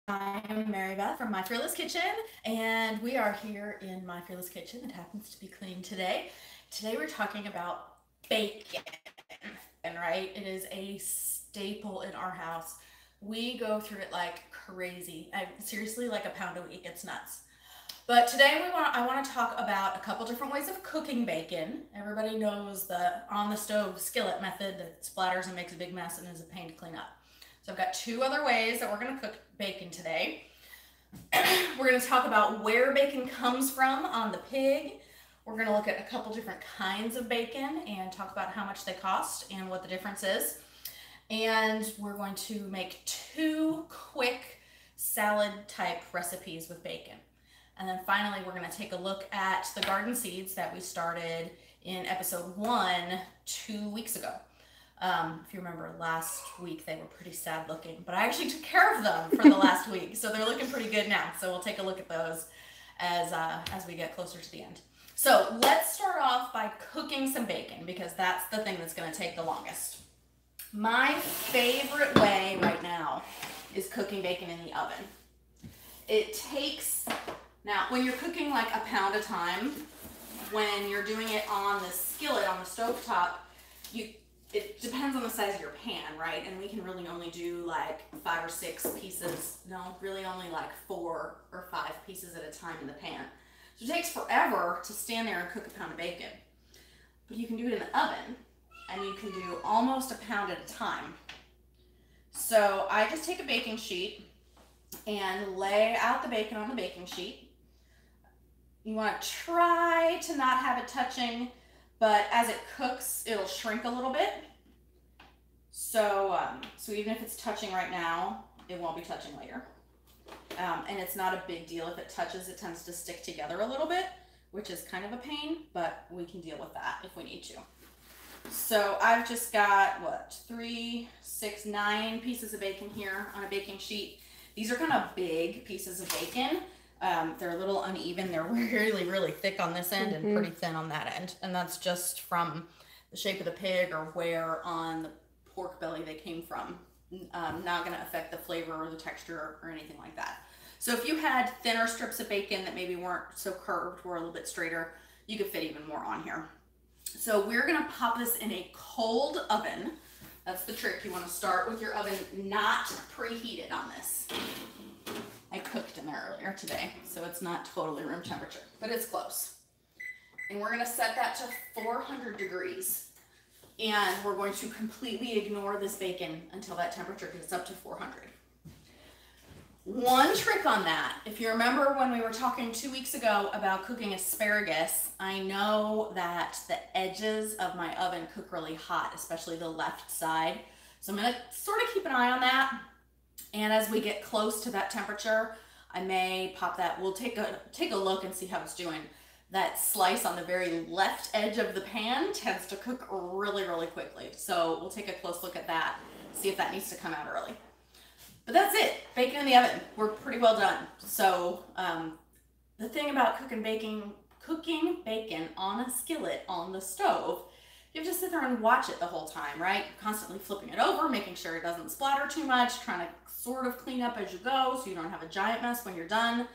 I am Mary Beth from My Fearless Kitchen, and we are here in My Fearless Kitchen. It happens to be clean today. Today we're talking about bacon, and right, it is a staple in our house. We go through it like crazy. I seriously like a pound a week. It's nuts. But today I want to talk about a couple different ways of cooking bacon. Everybody knows the on the stove skillet method that splatters and makes a big mess and is a pain to clean up. So I've got two other ways that we're going to cook bacon today. We're going to talk about where bacon comes from on the pig. We're going to look at a couple different kinds of bacon and talk about how much they cost and what the difference is. And we're going to make two quick salad type recipes with bacon. And then finally, we're going to take a look at the garden seeds that we started in episode 1 2 weeks ago. If you remember last week, they were pretty sad looking, but I actually took care of them for the last week. So they're looking pretty good now. So we'll take a look at those as we get closer to the end. So let's start off by cooking some bacon because that's the thing that's going to take the longest. My favorite way right now is cooking bacon in the oven. It takes, now when you're cooking like a pound at a time, when you're doing it on the skillet on the stovetop, it depends on the size of your pan, right? And we can really only do like 5 or 6 pieces. No, really only like 4 or 5 pieces at a time in the pan. So it takes forever to stand there and cook a pound of bacon. But you can do it in the oven, and you can do almost a pound at a time. So I just take a baking sheet and lay out the bacon on the baking sheet. You want to try to not have it touching, but as it cooks, it'll shrink a little bit. So even if it's touching right now, it won't be touching later. And it's not a big deal if it touches. It tends to stick together a little bit, which is kind of a pain, but we can deal with that if we need to. So I've just got, 3, 6, 9 pieces of bacon here on a baking sheet. These are kind of big pieces of bacon. They're a little uneven. They're really, really thick on this end and pretty thin on that end. And that's just from the shape of the pig or where on the pork belly they came from. Not going to affect the flavor or the texture or anything like that. So if you had thinner strips of bacon that maybe weren't so curved, were a little bit straighter, you could fit even more on here. So we're going to pop this in a cold oven. That's the trick. You want to start with your oven not preheated on this. I cooked in there earlier today, so it's not totally room temperature, but it's close. And we're gonna set that to 400 degrees. And we're going to completely ignore this bacon until that temperature gets up to 400. One trick on that, if you remember when we were talking 2 weeks ago about cooking asparagus, I know that the edges of my oven cook really hot, especially the left side. So I'm gonna sort of keep an eye on that. And as we get close to that temperature, I may pop that. We'll take a look and see how it's doing. That slice on the very left edge of the pan tends to cook really, really quickly. So we'll take a close look at that, see if that needs to come out early. But that's it, bacon in the oven. We're pretty well done. So the thing about cooking bacon on a skillet on the stove, you have to sit there and watch it the whole time, right? Constantly flipping it over, making sure it doesn't splatter too much, trying to sort of clean up as you go so you don't have a giant mess when you're done.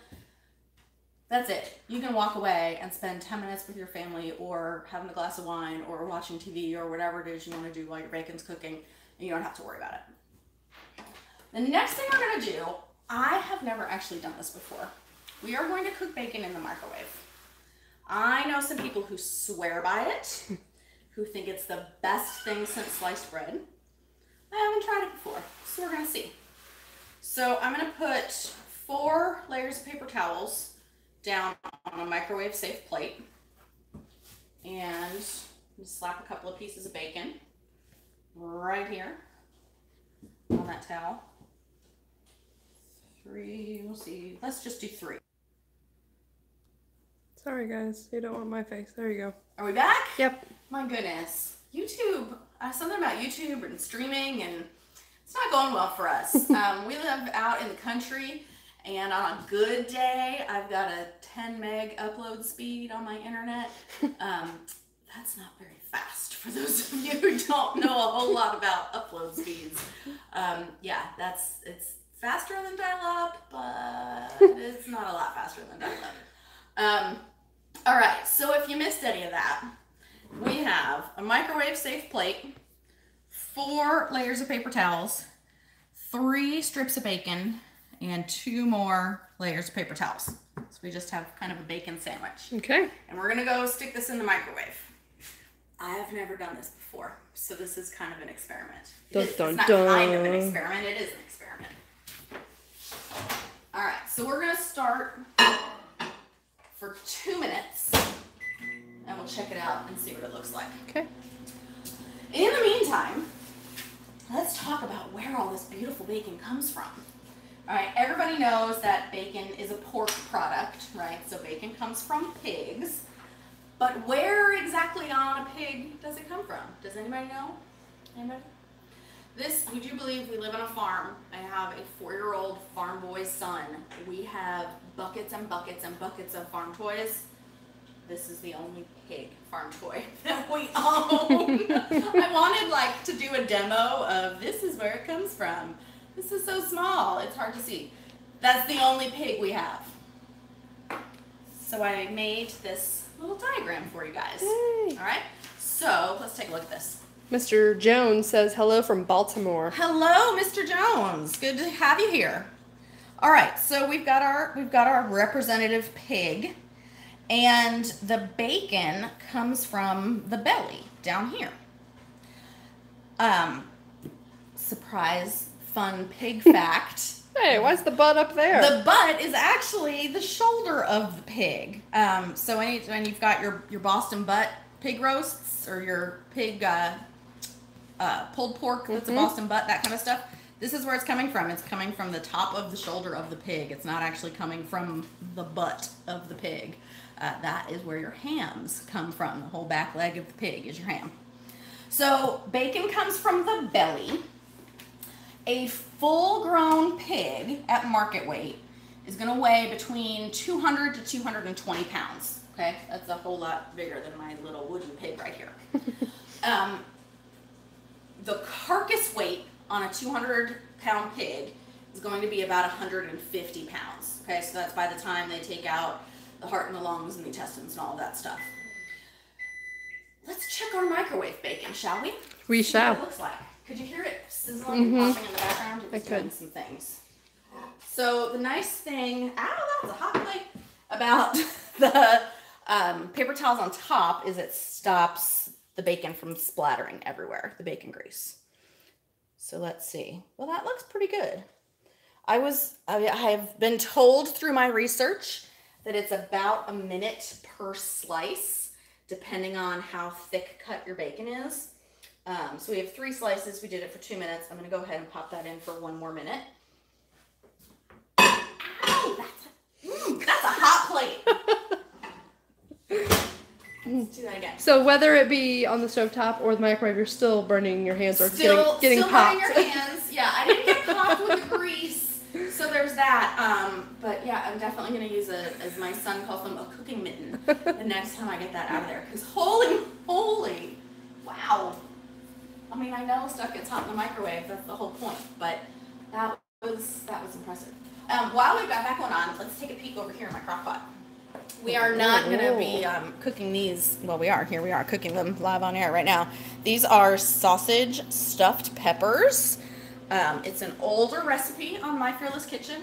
That's it. You can walk away and spend 10 minutes with your family or having a glass of wine or watching TV or whatever it is you want to do while your bacon's cooking, and you don't have to worry about it. The next thing we're going to do, I have never actually done this before. We are going to cook bacon in the microwave. I know some people who swear by it, who think it's the best thing since sliced bread. I haven't tried it before, so we're gonna see. So I'm gonna put 4 layers of paper towels down on a microwave safe plate and slap a couple of pieces of bacon right here on that towel. 3, we'll see, let's just do 3. Sorry guys, you don't want my face. There you go. Are we back? Yep. My goodness. YouTube, something about YouTube and streaming, and it's not going well for us. We live out in the country, and on a good day, I've got a 10 meg upload speed on my internet. That's not very fast for those of you who don't know a whole lot about upload speeds. Yeah, it's faster than dial-up, but it's not a lot faster than dial-up. All right, so if you missed any of that, we have a microwave-safe plate, 4 layers of paper towels, 3 strips of bacon, and 2 more layers of paper towels. So we just have kind of a bacon sandwich. Okay. And we're gonna go stick this in the microwave. I have never done this before, so this is kind of an experiment. It's not kind of an experiment, it is an experiment. All right, so we're gonna start for 2 minutes, and we'll check it out and see what it looks like. Okay. In the meantime, let's talk about where all this beautiful bacon comes from. All right, everybody knows that bacon is a pork product, right? So bacon comes from pigs. But where exactly on a pig does it come from? Does anybody know? Anybody? Would you believe we live on a farm? I have a 4-year-old farm boy's son. We have buckets and buckets and buckets of farm toys. This is the only pig farm toy that we own. I wanted to do a demo of this is where it comes from. This is so small, it's hard to see. That's the only pig we have. So I made this little diagram for you guys. Yay. All right, so let's take a look at this. Mr. Jones says hello from Baltimore. Hello, Mr. Jones. Good to have you here. All right, so we've got our representative pig, and the bacon comes from the belly down here. Surprise, fun pig fact. Hey, why's the butt up there? The butt is actually the shoulder of the pig. So when you've got your Boston butt pig roasts or your pig pulled pork that's a Boston butt, that kind of stuff, this is where it's coming from. It's coming from the top of the shoulder of the pig. It's not actually coming from the butt of the pig. That is where your hams come from. The whole back leg of the pig is your ham. So bacon comes from the belly. A full-grown pig at market weight is going to weigh between 200 to 220 pounds. Okay, that's a whole lot bigger than my little wooden pig right here. The carcass weight on a 200-pound pig is going to be about 150 pounds. Okay, so that's by the time they take out the heart and the lungs and the intestines and all of that stuff. Let's check our microwave bacon, shall we? We shall. See what it looks like. Could you hear it sizzling and popping in the background? It was doing some things. So the nice thing, that was a hot plate, about the paper towels on top is it stops the bacon from splattering everywhere, the bacon grease. So let's see. Well, that looks pretty good. I have been told through my research that it's about a minute per slice, depending on how thick cut your bacon is. So we have 3 slices. We did it for 2 minutes. I'm going to go ahead and pop that in for 1 more minute. Ow, that's a hot plate. Let's do that again. So whether it be on the stovetop or the microwave, you're still burning your hands or Still getting popped. burning your hands. Yeah, I didn't get popped with the grease. So there's that. But yeah, I'm definitely going to use as my son calls them, a cooking mitten the next time I get that out of there. Because holy, wow. I mean, I know stuff gets hot in the microwave. That's the whole point. But that was impressive. While we've got that going on, let's take a peek over here in my crock pot. We are not going to be cooking these. Well, we are. Here we are cooking them live on air right now. These are sausage stuffed peppers. It's an older recipe on My Fearless Kitchen.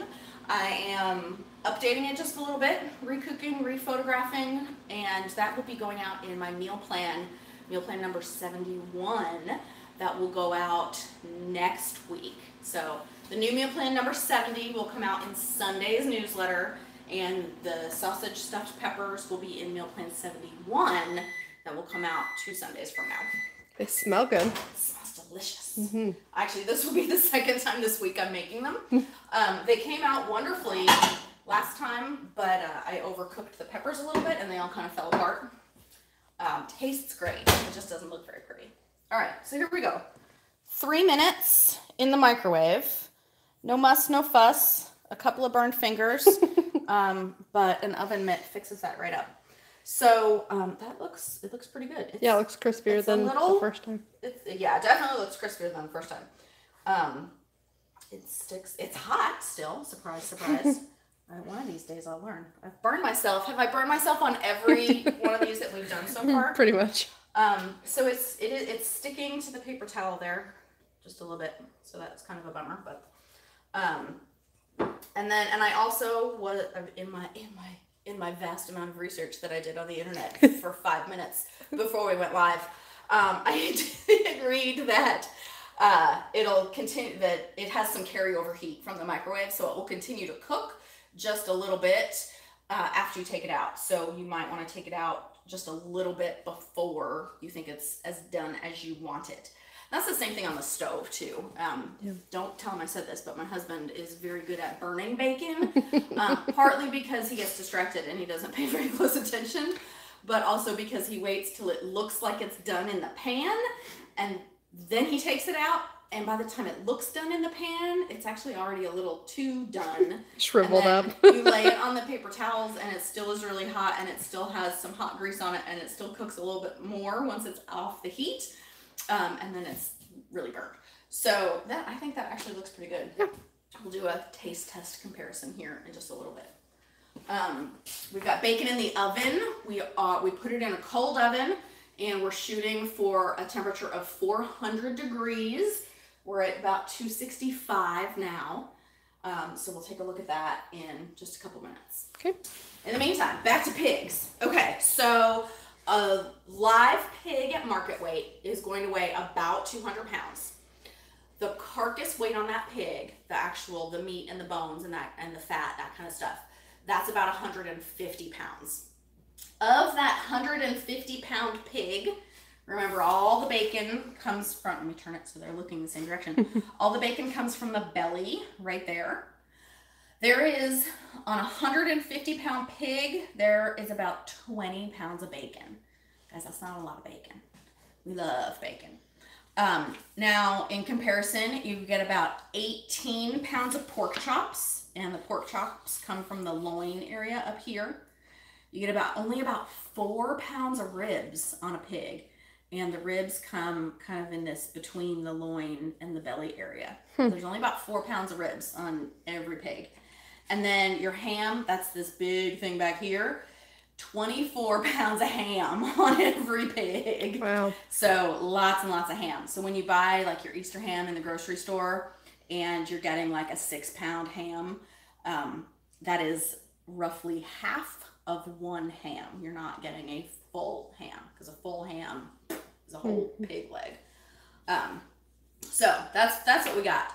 I am updating it just a little bit, recooking, rephotographing, and that will be going out in my meal plan number 71. That will go out next week. So the new meal plan number 70 will come out in Sunday's newsletter, and the sausage stuffed peppers will be in meal plan 71. That will come out 2 Sundays from now. They smell good. It smells delicious. Actually, this will be the second time this week I'm making them. They came out wonderfully last time, but I overcooked the peppers a little bit and they all kind of fell apart. Tastes great. It just doesn't look very pretty. All right, so here we go. 3 minutes in the microwave. No muss, no fuss. A couple of burned fingers, but an oven mitt fixes that right up. So it looks pretty good. Yeah, it looks crispier than the first time. Yeah, it definitely looks crispier than the first time. It sticks. It's hot still. Surprise, surprise. One of these days I'll learn. I've burned myself. Have I burned myself on every one of these that we've done so far? Pretty much. So it's sticking to the paper towel there just a little bit. So that's kind of a bummer, but and I also was in my vast amount of research that I did on the internet for 5 minutes before we went live. I agreed that it'll continue, that it has some carryover heat from the microwave, so it will continue to cook just a little bit after you take it out. So you might want to take it out just a little bit before you think it's as done as you want it. That's the same thing on the stove too. Don't tell him I said this, but my husband is very good at burning bacon, partly because he gets distracted and he doesn't pay very close attention, but also because he waits till it looks like it's done in the pan, and then he takes it out, and by the time it looks done in the pan, it's actually already a little too done. Shriveled up. You lay it on the paper towels, and it still is really hot, and it still has some hot grease on it, and it still cooks a little bit more once it's off the heat, and then it's really burnt. So I think that actually looks pretty good. Yeah. We'll do a taste test comparison here in just a little bit. We've got bacon in the oven. We put it in a cold oven, and we're shooting for a temperature of 400 degrees. We're at about 265 now. So we'll take a look at that in just a couple minutes. Okay. In the meantime, back to pigs. Okay, so a live pig at market weight is going to weigh about 200 pounds. The carcass weight on that pig, the meat and the bones and the fat, that kind of stuff, that's about 150 pounds. Of that 150 pound pig, remember all the bacon comes from, let me turn it so they're looking the same direction. All the bacon comes from the belly right there. There is, on a 150 pound pig, there is about 20 pounds of bacon. Guys, that's not a lot of bacon. We love bacon. Now, in comparison, you get about 18 pounds of pork chops, and the pork chops come from the loin area up here. You get only about 4 pounds of ribs on a pig, and the ribs come kind of in this between the loin and the belly area. There's only about 4 pounds of ribs on every pig. And then your ham, that's this big thing back here, 24 pounds of ham on every pig. Wow. So lots and lots of ham. So when you buy like your Easter ham in the grocery store and you're getting like a 6 pound ham, that is roughly half of one ham. You're not getting a full ham, because a full ham is a whole pig leg. So that's what we got.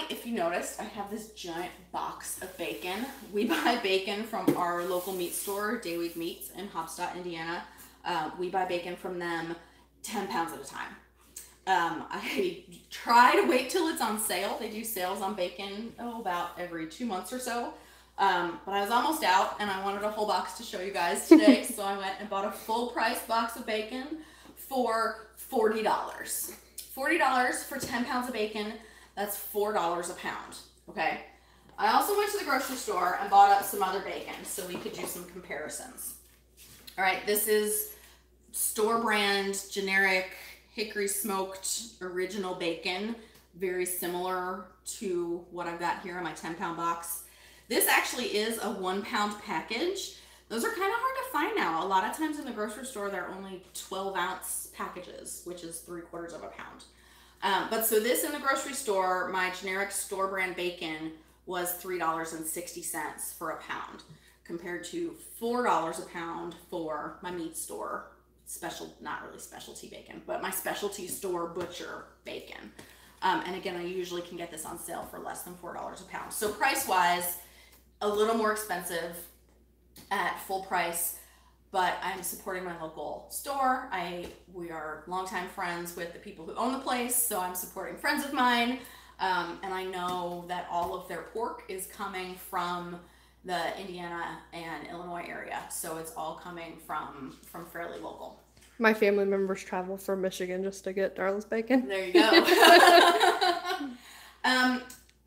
If you noticed, I have this giant box of bacon. We buy bacon from our local meat store, Day Week Meats in Hopstadt, Indiana. We buy bacon from them 10 pounds at a time. I try to wait till it's on sale. They do sales on bacon, about every 2 months or so. But I was almost out, and I wanted a whole box to show you guys today, so I went and bought a full price box of bacon for $40. $40 for 10 pounds of bacon. That's $4 a pound, okay? I also went to the grocery store and bought up some other bacon so we could do some comparisons. All right, this is store brand, generic, Hickory smoked original bacon, very similar to what I've got here in my 10 pound box. This actually is a 1 pound package. Those are kind of hard to find now. A lot of times in the grocery store, they're only 12 ounce packages, which is 3/4 of a pound. But so this in the grocery store, my generic store brand bacon was $3.60 for a pound, compared to $4 a pound for my meat store not really specialty bacon, but my specialty store butcher bacon. And again, I usually can get this on sale for less than $4 a pound. So price wise, a little more expensive at full price, but I'm supporting my local store. We are longtime friends with the people who own the place, so I'm supporting friends of mine. And I know that all of their pork is coming from the Indiana and Illinois area, so it's all coming from fairly local. My family members travel from Michigan just to get Darla's bacon. There you go.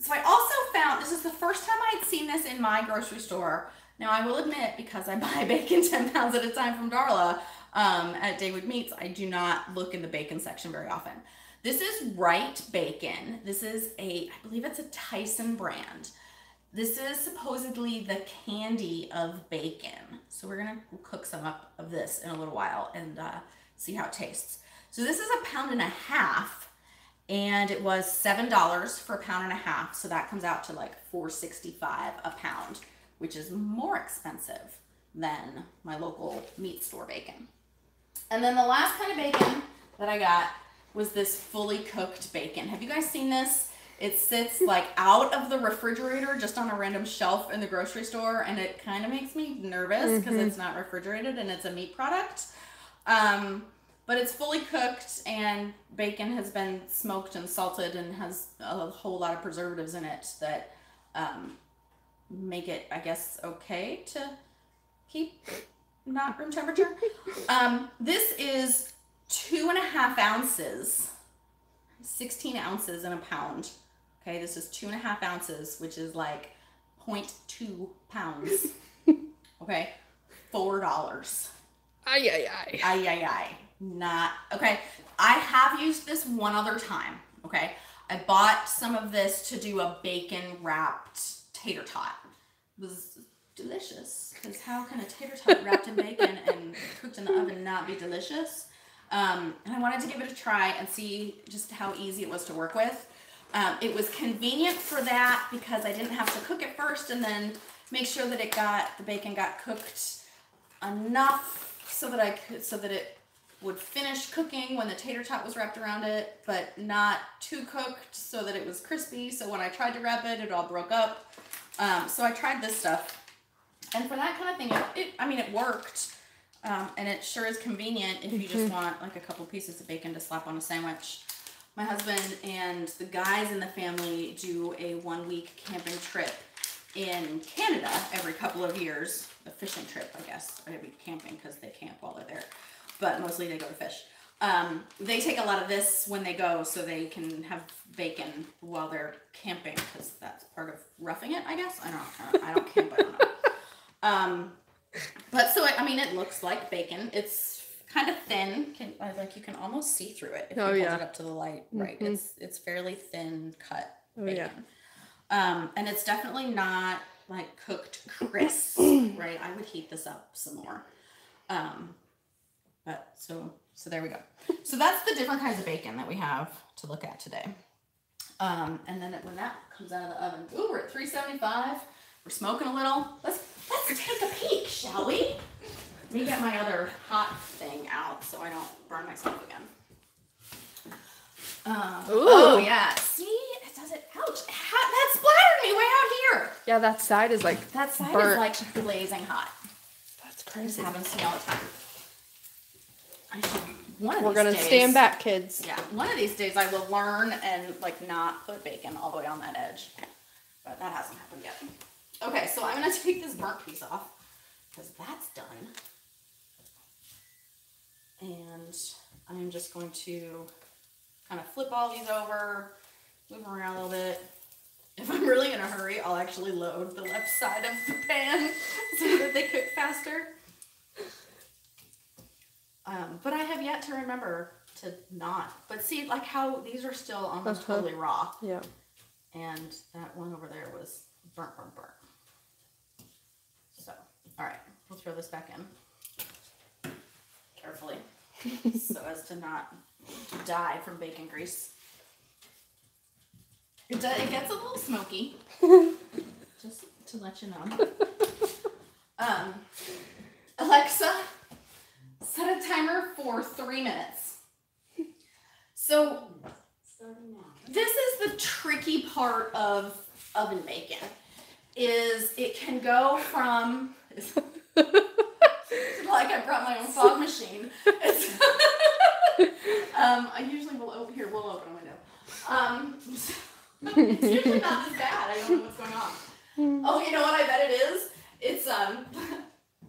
So I also found, this is the first time I had seen this in my grocery store. Now I will admit, because I buy bacon 10 pounds at a time from Darla at Day Week Meats, I do not look in the bacon section very often. This is Right Bacon. This is I believe it's a Tyson brand. This is supposedly the candy of bacon. So we're gonna cook some up of this in a little while and see how it tastes. So this is 1.5 pounds, and it was $7 for 1.5 pounds. So that comes out to like $4.65 a pound, which is more expensive than my local meat store bacon. And then the last kind of bacon that I got was this fully cooked bacon. Have you guys seen this? It sits like out of the refrigerator, just on a random shelf in the grocery store, and it kind of makes me nervous because it's not refrigerated and it's a meat product. But it's fully cooked, and bacon has been smoked and salted and has a whole lot of preservatives in it that make it, I guess, okay to keep not room temperature. This is 2.5 ounces, 16 ounces in a pound. Okay, this is 2.5 ounces, which is like 0.2 pounds. Okay, $4. Ay, ay, ay. Ay, ay, ay. Not, okay. I have used this one other time, okay? I bought some of this to do a bacon wrapped tater tot. It was delicious, because how can a tater tot wrapped in bacon and cooked in the oven not be delicious? And I wanted to give it a try and see just how easy it was to work with. It was convenient for that because I didn't have to cook it first and then make sure that the bacon got cooked enough so that it would finish cooking when the tater tot was wrapped around it, but not too cooked so that it was crispy. So when I tried to wrap it, it all broke up. So I tried this stuff, and for that kind of thing, it worked. And it sure is convenient if you just want like a couple pieces of bacon to slap on a sandwich. My husband and the guys in the family do a 1-week camping trip in Canada every couple of years. A fishing trip, I guess. I'd be camping because they camp while they're there, but mostly they go to fish. They take a lot of this when they go so they can have bacon while they're camping, because that's part of roughing it, I guess. I don't camp, I don't know. But so, it looks like bacon. It's kind of thin. You can almost see through it if you hold it up to the light, right? It's fairly thin cut bacon. And it's definitely not like cooked crisp, right? I would heat this up some more. But so there we go. So that's the different kinds of bacon that we have to look at today. And then when that comes out of the oven, ooh, we're at 375. We're smoking a little. Let's take a peek, shall we? Let me get my other hot thing out so I don't burn myself again. Oh yeah, see, it does it. Ouch! That splattered me way out here. Yeah, that side is like that side burnt. is like blazing hot. That's crazy. This happens to me all the time. We're gonna stand back, kids. Yeah, one of these days I will learn and like not put bacon all the way on that edge, but that hasn't happened yet. Okay, so I'm gonna take this burnt piece off because that's done, and I'm just going to kind of flip all these over, move them around a little bit. If I'm really in a hurry, I'll actually load the left side of the pan so that they cook faster. But I have yet to remember to not. But see, like how these are still almost totally raw. Yeah. And that one over there was burnt. So, all right, we'll throw this back in carefully so as to not die from bacon grease. It gets a little smoky, just to let you know. Alexa, set a timer for 3 minutes. So this is the tricky part of oven bacon, is it can go from, like I brought my own fog machine. I usually will open a window. It's usually not this bad. I don't know what's going on. Oh, you know what I bet it is? It's,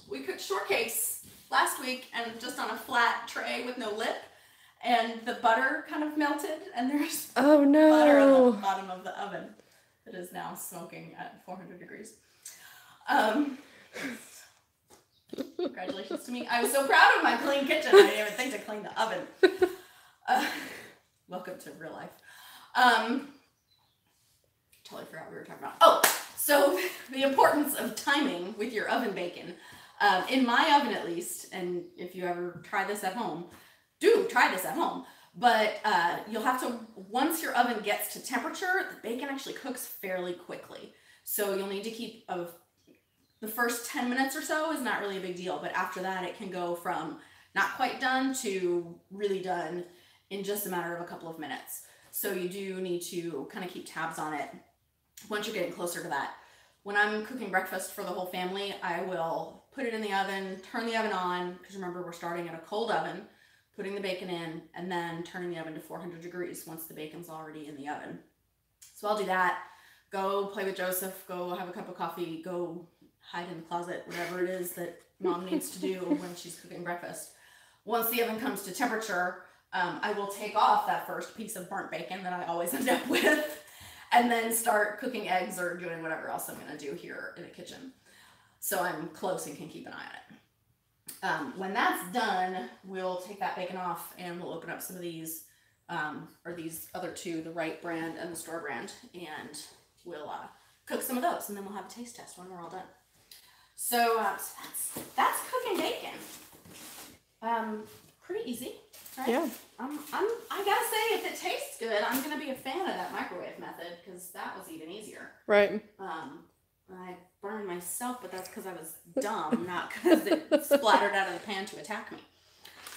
we cooked shortcakes last week and just on a flat tray with no lip, and the butter kind of melted, and there's butter on the bottom of the oven that is now smoking at 400 degrees. Congratulations to me. I was so proud of my clean kitchen. I didn't even think to clean the oven. welcome to real life. Totally forgot what we were talking about. Oh, so the importance of timing with your oven bacon. In my oven at least, and if you ever try this at home, do try this at home. But you'll have to, once your oven gets to temperature, the bacon actually cooks fairly quickly. So you'll need to keep, the first 10 minutes or so is not really a big deal. But after that, it can go from not quite done to really done in just a matter of a couple of minutes. So you do need to kind of keep tabs on it once you're getting closer to that. When I'm cooking breakfast for the whole family, I will put it in the oven, turn the oven on, because remember we're starting at a cold oven, putting the bacon in, and then turning the oven to 400 degrees once the bacon's already in the oven. So I'll do that, go play with Joseph, go have a cup of coffee, go hide in the closet, whatever it is that mom needs to do when she's cooking breakfast. Once the oven comes to temperature, I will take off that first piece of burnt bacon that I always end up with, and then start cooking eggs or doing whatever else I'm going to do here in the kitchen. So I'm close and can keep an eye on it. When that's done, we'll take that bacon off and we'll open up some of these, or these other two, the Wright brand and the store brand, and we'll cook some of those, and then we'll have a taste test when we're all done. So, that's cooking bacon. Pretty easy, right? Yeah. I gotta say, if it tastes good, I'm gonna be a fan of that microwave method, because that was even easier. Right. I burned myself, but that's because I was dumb, not because it splattered out of the pan to attack me.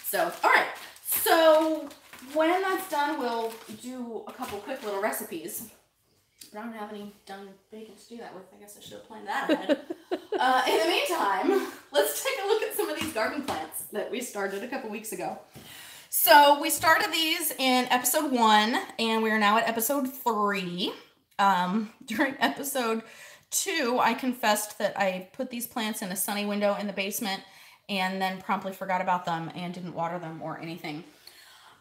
So, all right. So when that's done, we'll do a couple quick little recipes. But I don't have any done bacon to do that with. I guess I should have planned that ahead. In the meantime, let's take a look at some of these garden plants that we started a couple weeks ago. So we started these in episode 1, and we are now at episode 3. During episode 2, I confessed that I put these plants in a sunny window in the basement and then promptly forgot about them and didn't water them or anything.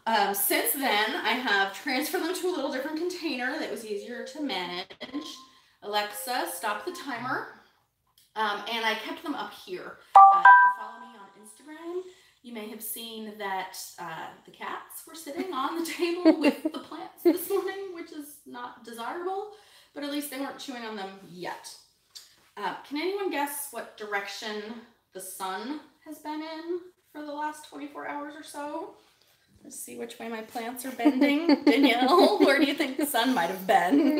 Since then, I have transferred them to a little different container that was easier to manage. Alexa, stop the timer. And I kept them up here. If you follow me on Instagram, you may have seen that the cats were sitting on the table with the plants this morning, which is not desirable, but at least they weren't chewing on them yet. Can anyone guess what direction the sun has been in for the last 24 hours or so? Let's see which way my plants are bending. Danielle, where do you think the sun might have been?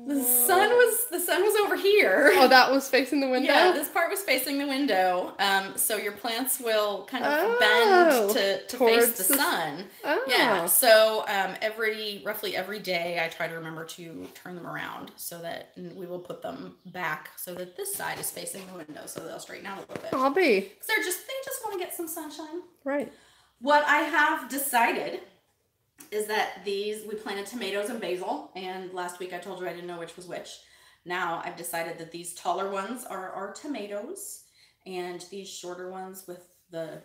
The sun was over here. Oh, that was facing the window? Yeah, this part was facing the window. So your plants will kind of bend to face the sun. Oh. Yeah. So roughly every day I try to remember to turn them around so that we will put them back so that this side is facing the window so they'll straighten out a little bit. I'll be. Because they just want to get some sunshine. Right. What I have decided is that we planted tomatoes and basil, and last week I told you I didn't know which was which. Now I've decided that these taller ones are our tomatoes, and these shorter ones with the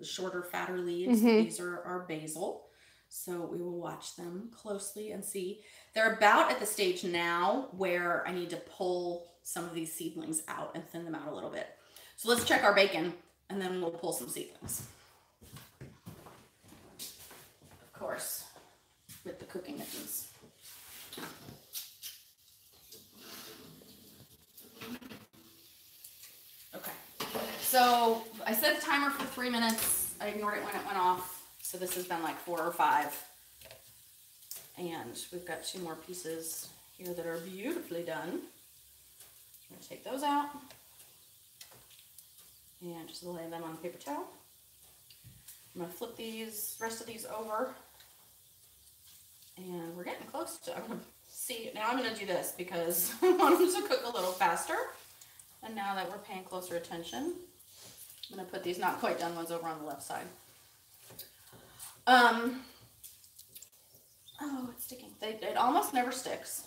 shorter, fatter leaves, these are our basil. So we will watch them closely and see. They're about at the stage now where I need to pull some of these seedlings out and thin them out a little bit. So let's check our bacon, and then we'll pull some seedlings. Of course, with the cooking mittens. Okay, so I set the timer for 3 minutes. I ignored it when it went off, so this has been like 4 or 5. And we've got 2 more pieces here that are beautifully done. I'm going to take those out and just lay them on a paper towel. I'm going to flip rest of these over. And we're getting close to, I'm going to see, now I'm going to do this because I want them to cook a little faster. And now that we're paying closer attention, I'm going to put these not quite done ones over on the left side. Oh, it's sticking. It almost never sticks.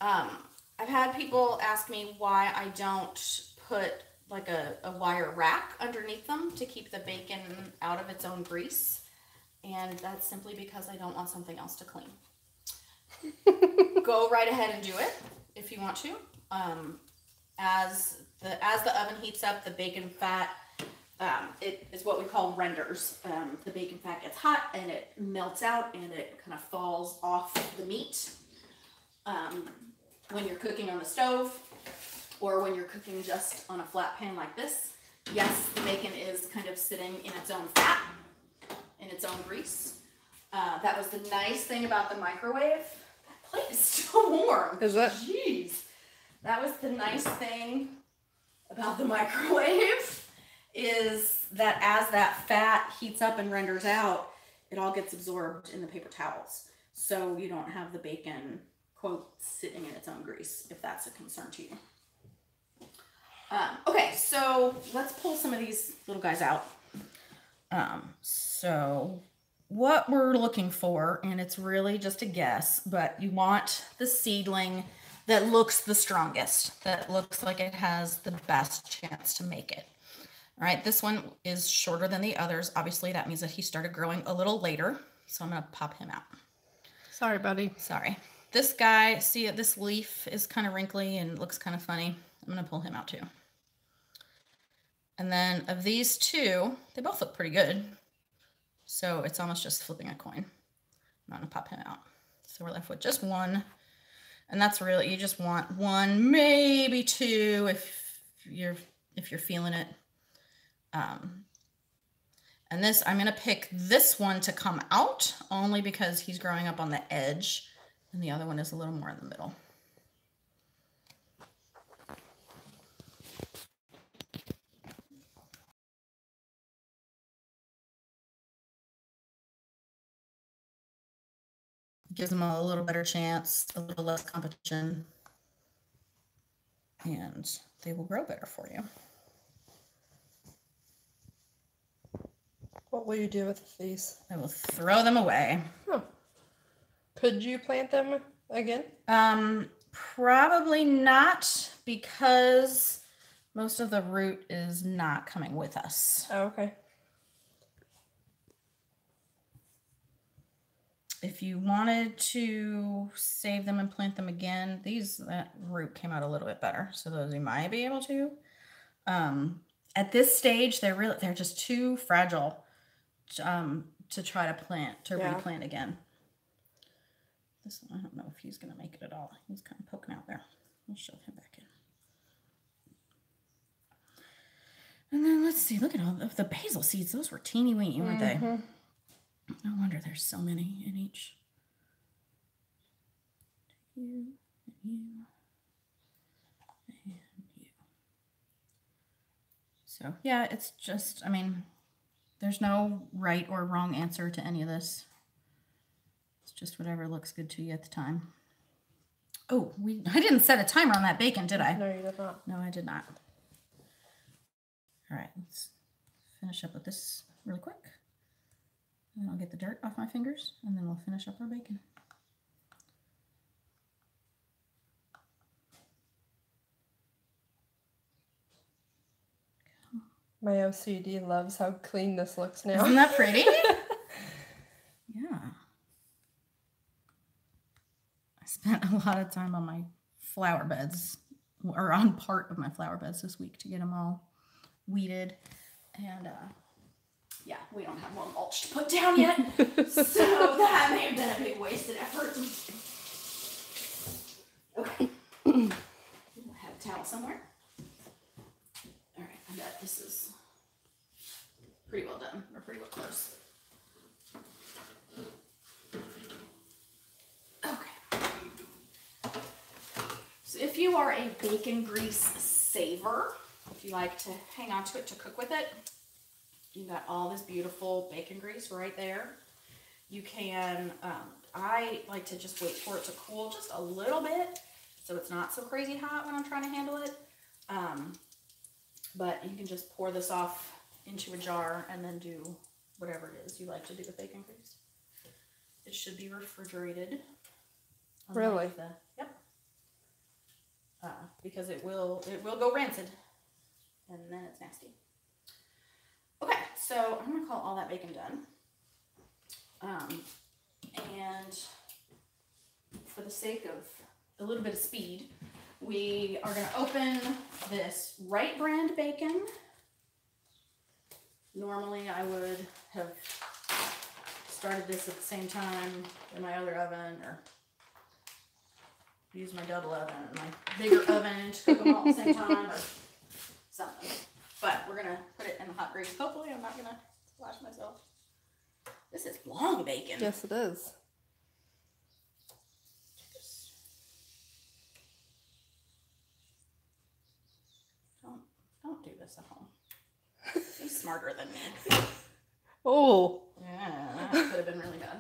I've had people ask me why I don't put like a wire rack underneath them to keep the bacon out of its own grease. And that's simply because I don't want something else to clean. Go right ahead and do it if you want to. As the oven heats up, the bacon fat it is what we call renders. The bacon fat gets hot and it melts out and it kind of falls off the meat. When you're cooking on the stove or when you're cooking just on a flat pan like this, yes, the bacon is kind of sitting in its own fat, in its own grease. That was the nice thing about the microwave. That plate is still warm. Is it? Jeez. That was the nice thing about the microwave, is that as that fat heats up and renders out, it all gets absorbed in the paper towels. So you don't have the bacon, quote, sitting in its own grease, if that's a concern to you. Okay, so let's pull some of these little guys out. So what we're looking for, and it's really just a guess, but you want the seedling that looks the strongest, that looks like it has the best chance to make it. All right, this one is shorter than the others. Obviously, that means that he started growing a little later, so I'm gonna pop him out. Sorry, buddy. Sorry. This guy, see it, this leaf is kind of wrinkly and looks kind of funny. I'm gonna pull him out too. And then of these two, they both look pretty good. So it's almost just flipping a coin. I'm gonna pop him out. So we're left with just one. And that's really, you just want one, maybe two if you're feeling it. And this, I'm gonna pick this one to come out only because he's growing up on the edge and the other one is a little more in the middle. Gives them a little better chance, a little less competition, and they will grow better for you. What will you do with these? I will throw them away. Huh. Could you plant them again? Probably not, because most of the root is not coming with us. Oh, okay. If you wanted to save them and plant them again, that root came out a little bit better, so those you might be able to. At this stage, they're just too fragile to try to replant again. This one, I don't know if he's gonna make it at all. He's kind of poking out there. We'll shove him back in. And then let's see. Look at all of the basil seeds. Those were teeny weeny, weren't they? No wonder there's so many in each. You, and you. So yeah, it's just, I mean, there's no right or wrong answer to any of this. It's just whatever looks good to you at the time. Oh, I didn't set a timer on that bacon, did I? No, you did not. No, I did not. All right, let's finish up with this really quick. And I'll get the dirt off my fingers, and then we'll finish up our bacon. My OCD loves how clean this looks now. Isn't that pretty? Yeah. I spent a lot of time on my flower beds, or on part of my flower beds this week to get them all weeded. And yeah, we don't have more mulch to put down yet. So that may have been a big wasted effort. Okay. We'll have a towel somewhere. All right, I bet this is pretty well done, or pretty well close. Okay. So if you are a bacon grease saver, if you like to hang on to it to cook with it, you got all this beautiful bacon grease right there. You can, I like to just wait for it to cool just a little bit so it's not so crazy hot when I'm trying to handle it. But you can just pour this off into a jar and then do whatever it is you like to do with bacon grease. It should be refrigerated. Really? Yep. Because it will go rancid, and then it's nasty. Okay, so I'm gonna call all that bacon done. And for the sake of a little bit of speed, we are gonna open this Right brand bacon. Normally I would have started this at the same time in my other oven, or use my double oven and my bigger oven to cook them all at the same time, or something. But we're gonna put it in the hot grease. Hopefully I'm not gonna splash myself. This is long bacon. Yes, it is. Don't do this at home. Be smarter than me. Oh. Yeah, that could have been really bad.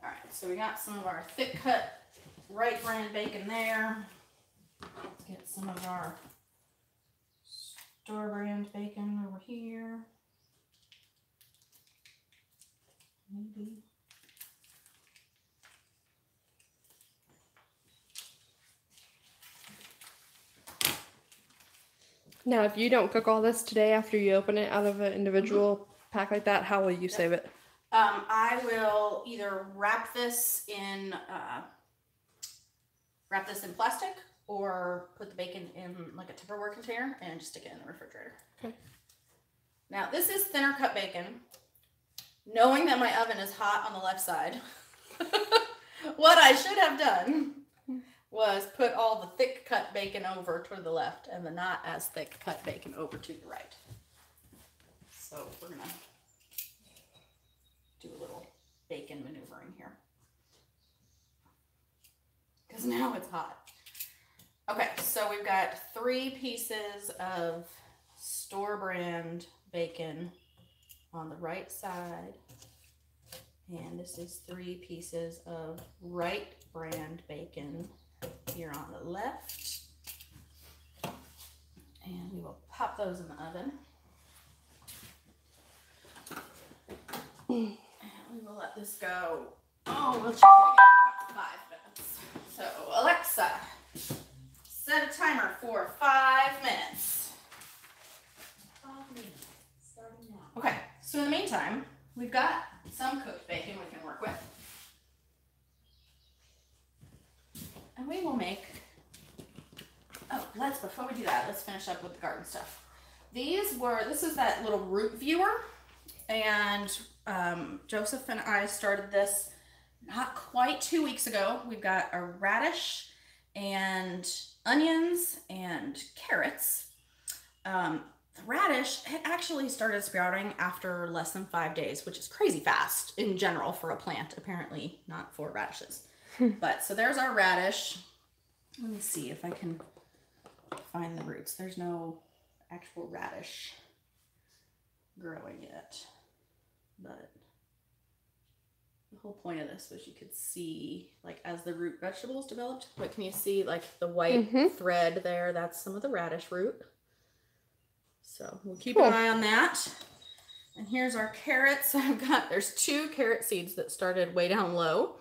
All right, so we got some of our thick cut Wright brand bacon there. Let's get some of our store brand bacon over here. Maybe. Now, if you don't cook all this today after you open it out of an individual pack like that, how will you save it? I will either wrap this in plastic, or put the bacon in like a Tupperware container and just stick it in the refrigerator. Okay. Now this is thinner cut bacon. Knowing that my oven is hot on the left side, what I should have done was put all the thick cut bacon over to the left and the not as thick cut bacon over to the right. So we're gonna do a little bacon maneuvering here, because now it's hot. Okay, so we've got 3 pieces of store brand bacon on the right side, and this is 3 pieces of Wright brand bacon here on the left, and we will pop those in the oven. And we will let this go. Oh, we'll check it again in about 5 minutes. So Alexa, set a timer for 5 minutes. 5 minutes, starting now. Okay, so in the meantime, we've got some cooked bacon we can work with. And we will make, before we do that, let's finish up with the garden stuff. This is that little root viewer, and Joseph and I started this not quite 2 weeks ago. We've got a radish and onions and carrots. The radish had actually started sprouting after less than 5 days, which is crazy fast in general for a plant, apparently not for radishes. But so there's our radish. Let me see if I can find the roots. There's no actual radish growing yet, but the whole point of this was you could see, like, as the root vegetables developed. What can you see? Like the white thread there, that's some of the radish root. So we'll keep an eye on that. And here's our carrots. There's 2 carrot seeds that started way down low.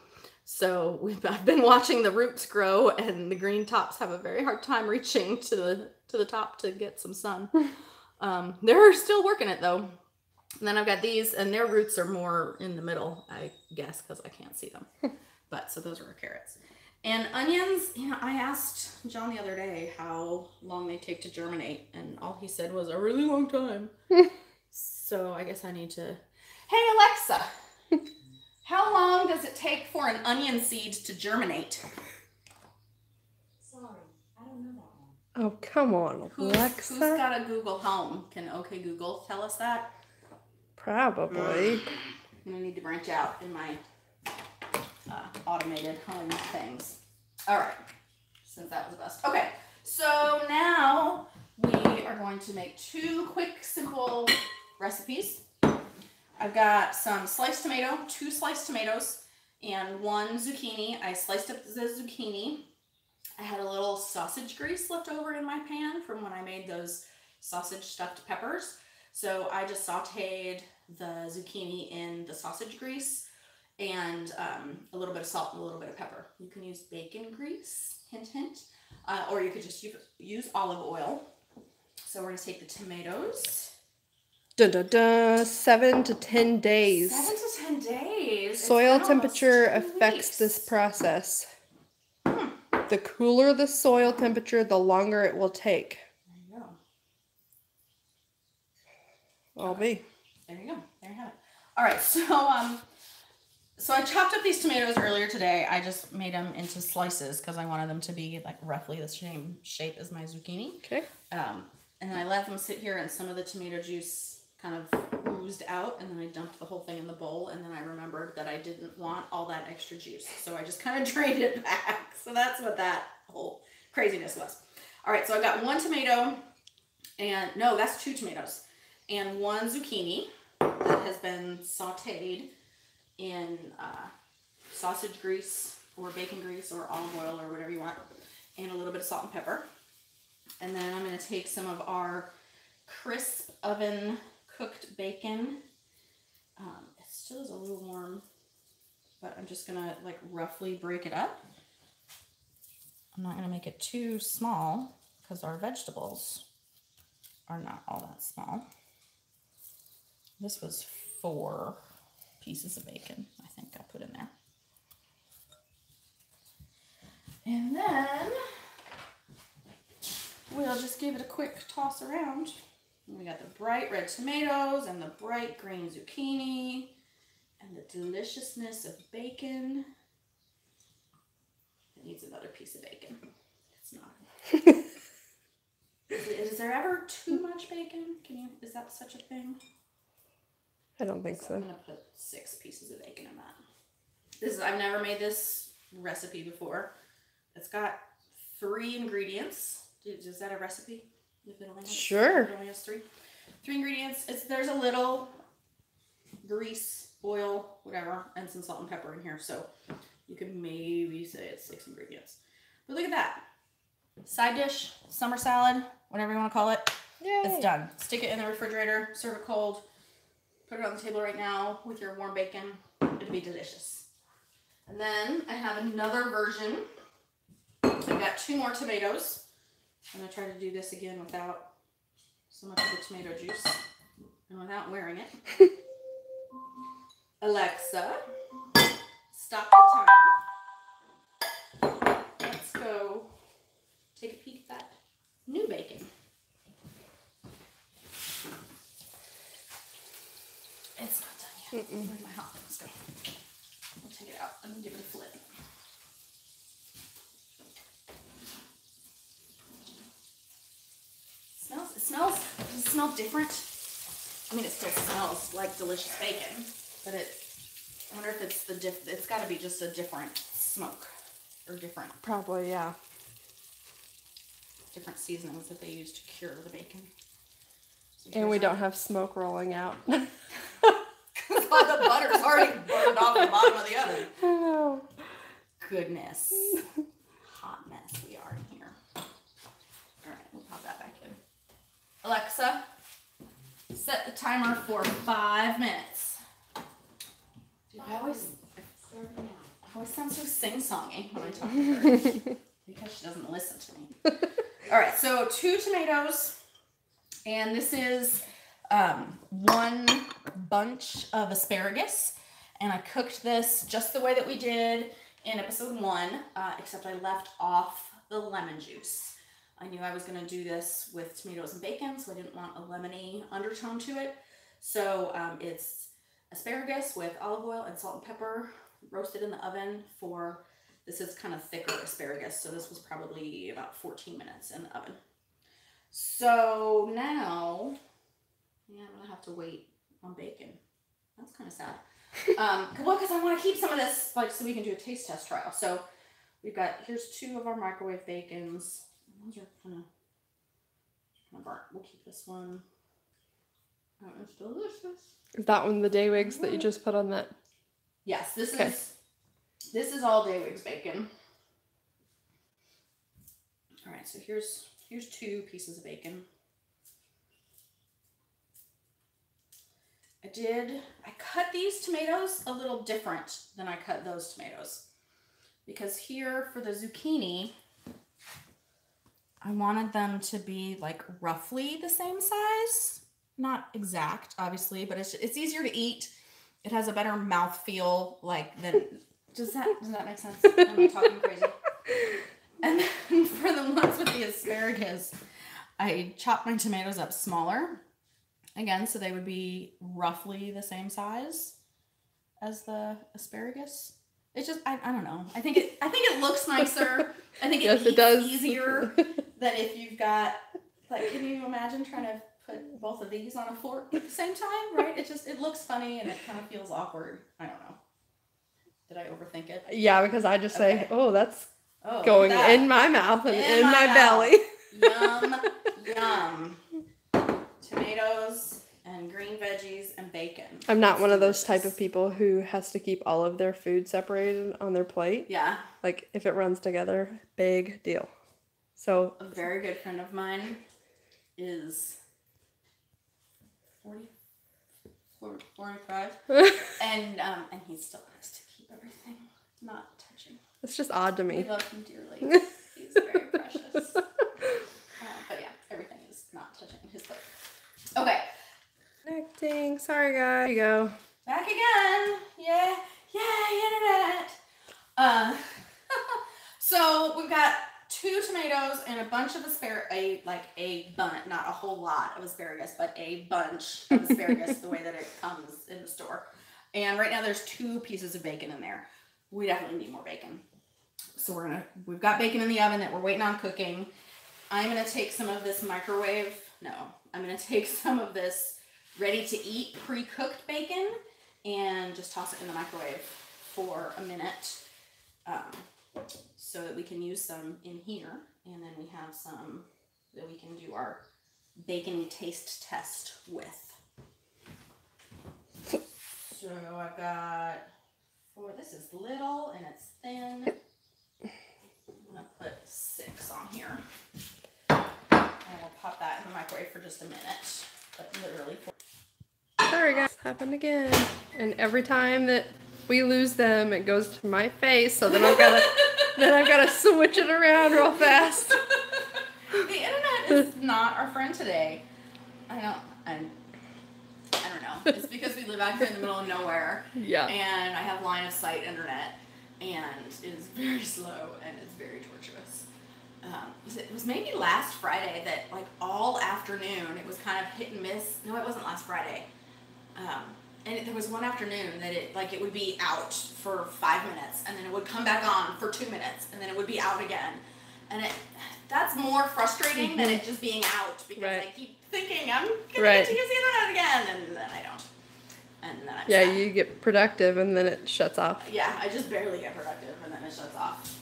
So I've been watching the roots grow, and the green tops have a very hard time reaching to the top to get some sun. They're still working it though. And then I've got these, and their roots are more in the middle, I guess, because I can't see them. But so those are our carrots. And onions, I asked John the other day how long they take to germinate, and all he said was a really long time. So I guess I need to, hey Alexa, how long does it take for an onion seed to germinate? Sorry, I don't know that one. Oh, come on, Alexa. Who's got a Google Home? Can OK Google tell us that? Probably. I'm gonna need to branch out in my automated home things. All right, since that was a bust. Okay, so now we are going to make 2 quick, simple recipes. I've got some sliced tomato, 2 sliced tomatoes, and 1 zucchini. I sliced up the zucchini. I had a little sausage grease left over in my pan from when I made those sausage stuffed peppers. So I just sauteed the zucchini in the sausage grease, and a little bit of salt and a little bit of pepper. You can use bacon grease, hint, hint, or you could just use olive oil. So we're gonna take the tomatoes. 7 to 10 days. 7 to 10 days. Soil temperature affects this process. The cooler the soil temperature, the longer it will take. There you go. I'll be. There you go. There you have it. All right, so I chopped up these tomatoes earlier today. I just made them into slices because I wanted them to be like roughly the same shape as my zucchini. Okay. And then I let them sit here, and some of the tomato juice kind of oozed out, and then I dumped the whole thing in the bowl, and then I remembered that I didn't want all that extra juice, so I just kind of drained it back. So that's what that whole craziness was. All right, so I've got 1 tomato, and no, that's 2 tomatoes, and 1 zucchini that has been sauteed in sausage grease or bacon grease or olive oil or whatever you want, and a little bit of salt and pepper. And then I'm going to take some of our crisp oven cooked bacon. It still is a little warm, but I'm just going to like roughly break it up. I'm not going to make it too small because our vegetables are not all that small. This was 4 pieces of bacon, I think I put in there. And then we'll just give it a quick toss around. And we got the bright red tomatoes and the bright green zucchini and the deliciousness of bacon. It needs another piece of bacon. It's not. Is there ever too much bacon? Is that such a thing? I don't think so. I'm gonna put 6 pieces of bacon in that. I've never made this recipe before. It's got 3 ingredients. Is that a recipe? If it only has, sure. If it only has 3 ingredients. There's a little grease, oil, whatever, and some salt and pepper in here. So you could maybe say it's 6 ingredients. But look at that. Side dish, summer salad, whatever you want to call it. Yay. It's done. Stick it in the refrigerator, serve it cold. Put it on the table right now with your warm bacon. It'll be delicious. And then I have another version. I've got 2 more tomatoes. I'm going to try to do this again without so much of the tomato juice and without wearing it. Alexa, stop the timer. Let's go take a peek at that new bacon. It's not done yet. Where's my hot? Let's go. We'll take it out and give it a flip. Does it smell different? I mean, it still smells like delicious bacon, but I wonder if it's it's got to be just a different smoke or different Probably, yeah. seasonings that they use to cure the bacon. So And we don't have smoke rolling out. all the butter's already burned off the bottom of the oven. Oh. Goodness. Hot mess we are in here. All right, we'll pop that back in. Alexa, set the timer for 5 minutes. Dude, I always sound so sing-songy when I talk to her. Because she doesn't listen to me. All right, so 2 tomatoes. And this is 1 bunch of asparagus. And I cooked this just the way that we did in episode 1, except I left off the lemon juice. I knew I was going to do this with tomatoes and bacon, so I didn't want a lemony undertone to it. So it's asparagus with olive oil and salt and pepper roasted in the oven for, this is kind of thicker asparagus, so this was probably about 14 minutes in the oven. So now, yeah, I'm going to have to wait on bacon. That's kind of sad. Well, because I want to keep some of this, like, so we can do a taste test trial. So we've got, here's 2 of our microwave bacons. Those are kind of burnt. We'll keep this one. Oh, it's delicious. Is that one the Daywigs that you just put on that? Yes, this is all Daywigs bacon. All right, so here's 2 pieces of bacon. I cut these tomatoes a little different than I cut those tomatoes. Because here for the zucchini, I wanted them to be like roughly the same size. Not exact, obviously, but it's easier to eat. It has a better mouthfeel, like, than, does that make sense? Am I talking crazy? And then for the ones with the asparagus, I chopped my tomatoes up smaller Again, so they would be roughly the same size as the asparagus. It's just I don't know. I think it looks nicer. I think Yes, it it does. easier than if you've got, like, can you imagine trying to put both of these on a fork at the same time, right? It looks funny and it kind of feels awkward. I don't know. Did I overthink it? Yeah, because I just say, Okay. oh, that's Oh, going look at that. in my mouth and in my my mouth. belly. Yum. Tomatoes and green veggies and bacon. I'm not It's one of those delicious. type of people who has to keep all of their food separated on their plate. Yeah. Like, if it runs together, big deal. So, A very good friend of mine is 45, and he still has to keep everything not touching. it's just odd to We me. love him dearly. He's very precious. But yeah, everything is not touching his plate. Okay, Connecting. Sorry, guys. Here you go. back again. Yeah, internet. So we've got 2 tomatoes and a bunch of asparagus, a bunch, not a whole lot of asparagus, but a bunch of asparagus, the way that it comes in the store. And right now there's 2 pieces of bacon in there. We definitely need more bacon. So we've got bacon in the oven that we're waiting on cooking. I'm gonna take some of this I'm gonna take some of this ready to eat pre-cooked bacon and just toss it in the microwave for a minute. So that we can use some in here, and then we have some that we can do our bacony taste test with. So I've got 4, this is little and it's thin. I'm gonna put 6 on here. And we'll pop that in the microwave for just a minute, but literally 4. Sorry, guys. Happened again. And every time that we lose them, it goes to my face, so then I've got to switch it around real fast. The internet is not our friend today. I don't know. It's because we live out here in the middle of nowhere. Yeah. And I have line of sight internet, and it is very slow and it's very tortuous. It was maybe last Friday that, like, all afternoon it was kind of hit and miss. No, it wasn't last Friday. And there was one afternoon that it would be out for 5 minutes, and then it would come back on for 2 minutes, and then it would be out again. And that's more frustrating than it just being out, because Right. I keep thinking I'm gonna Right. get to use the internet again, and then I don't. And then I'm Yeah, sad. you get productive and then it shuts off. Yeah, I just barely get productive, and then it shuts off.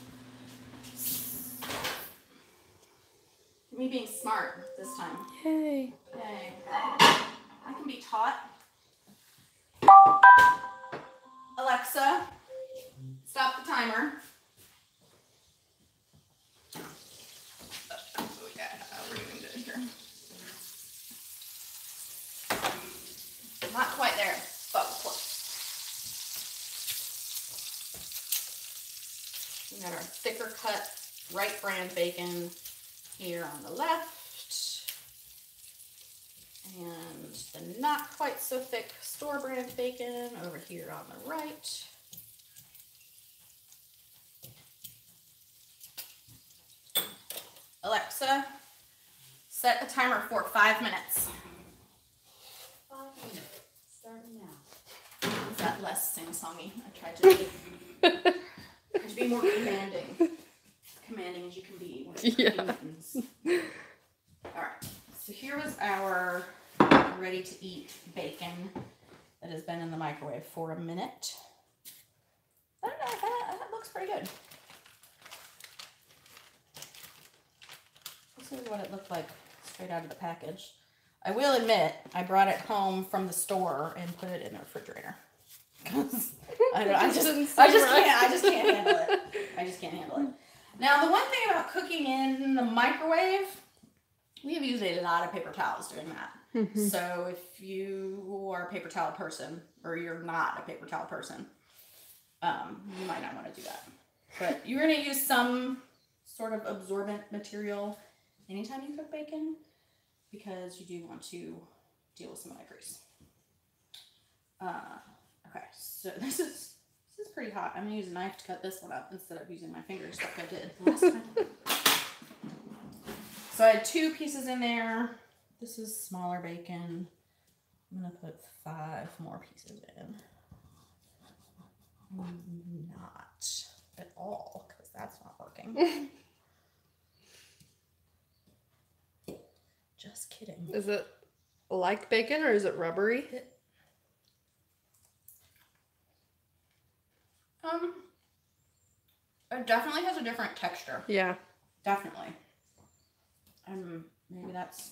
Me being smart this time. Yay. Yay. I can be taught. Alexa, stop the timer. Oh yeah, we're doing good here. Not quite there, but close. We got our thicker cut Right brand bacon here on the left. And the not quite so thick store brand bacon over here on the right. Alexa, set a timer for 5 minutes. 5 minutes, starting now. Is that less sing-songy? I tried to be more commanding. Commanding as you can be. Yeah. Alright, so here was our ready to eat bacon that has been in the microwave for a minute. I don't know, that looks pretty good. This is what it looked like straight out of the package. I will admit, I brought it home from the store and put it in the refrigerator. Because I just can't handle it. I just can't handle it. Now, the one thing about cooking in the microwave, we have used a lot of paper towels doing that. Mm-hmm. So if you are a paper towel person, or you're not a paper towel person, you might not want to do that. But you're going to use some sort of absorbent material anytime you cook bacon, because you do want to deal with some of that grease. Okay, so this is pretty hot. I'm going to use a knife to cut this one up instead of using my fingers like I did last time. So I had 2 pieces in there. This is smaller bacon. I'm gonna put 5 more pieces in. Not at all, because that's not working. Just kidding. Is it like bacon or is it rubbery? It definitely has a different texture. Yeah. Definitely. Maybe that's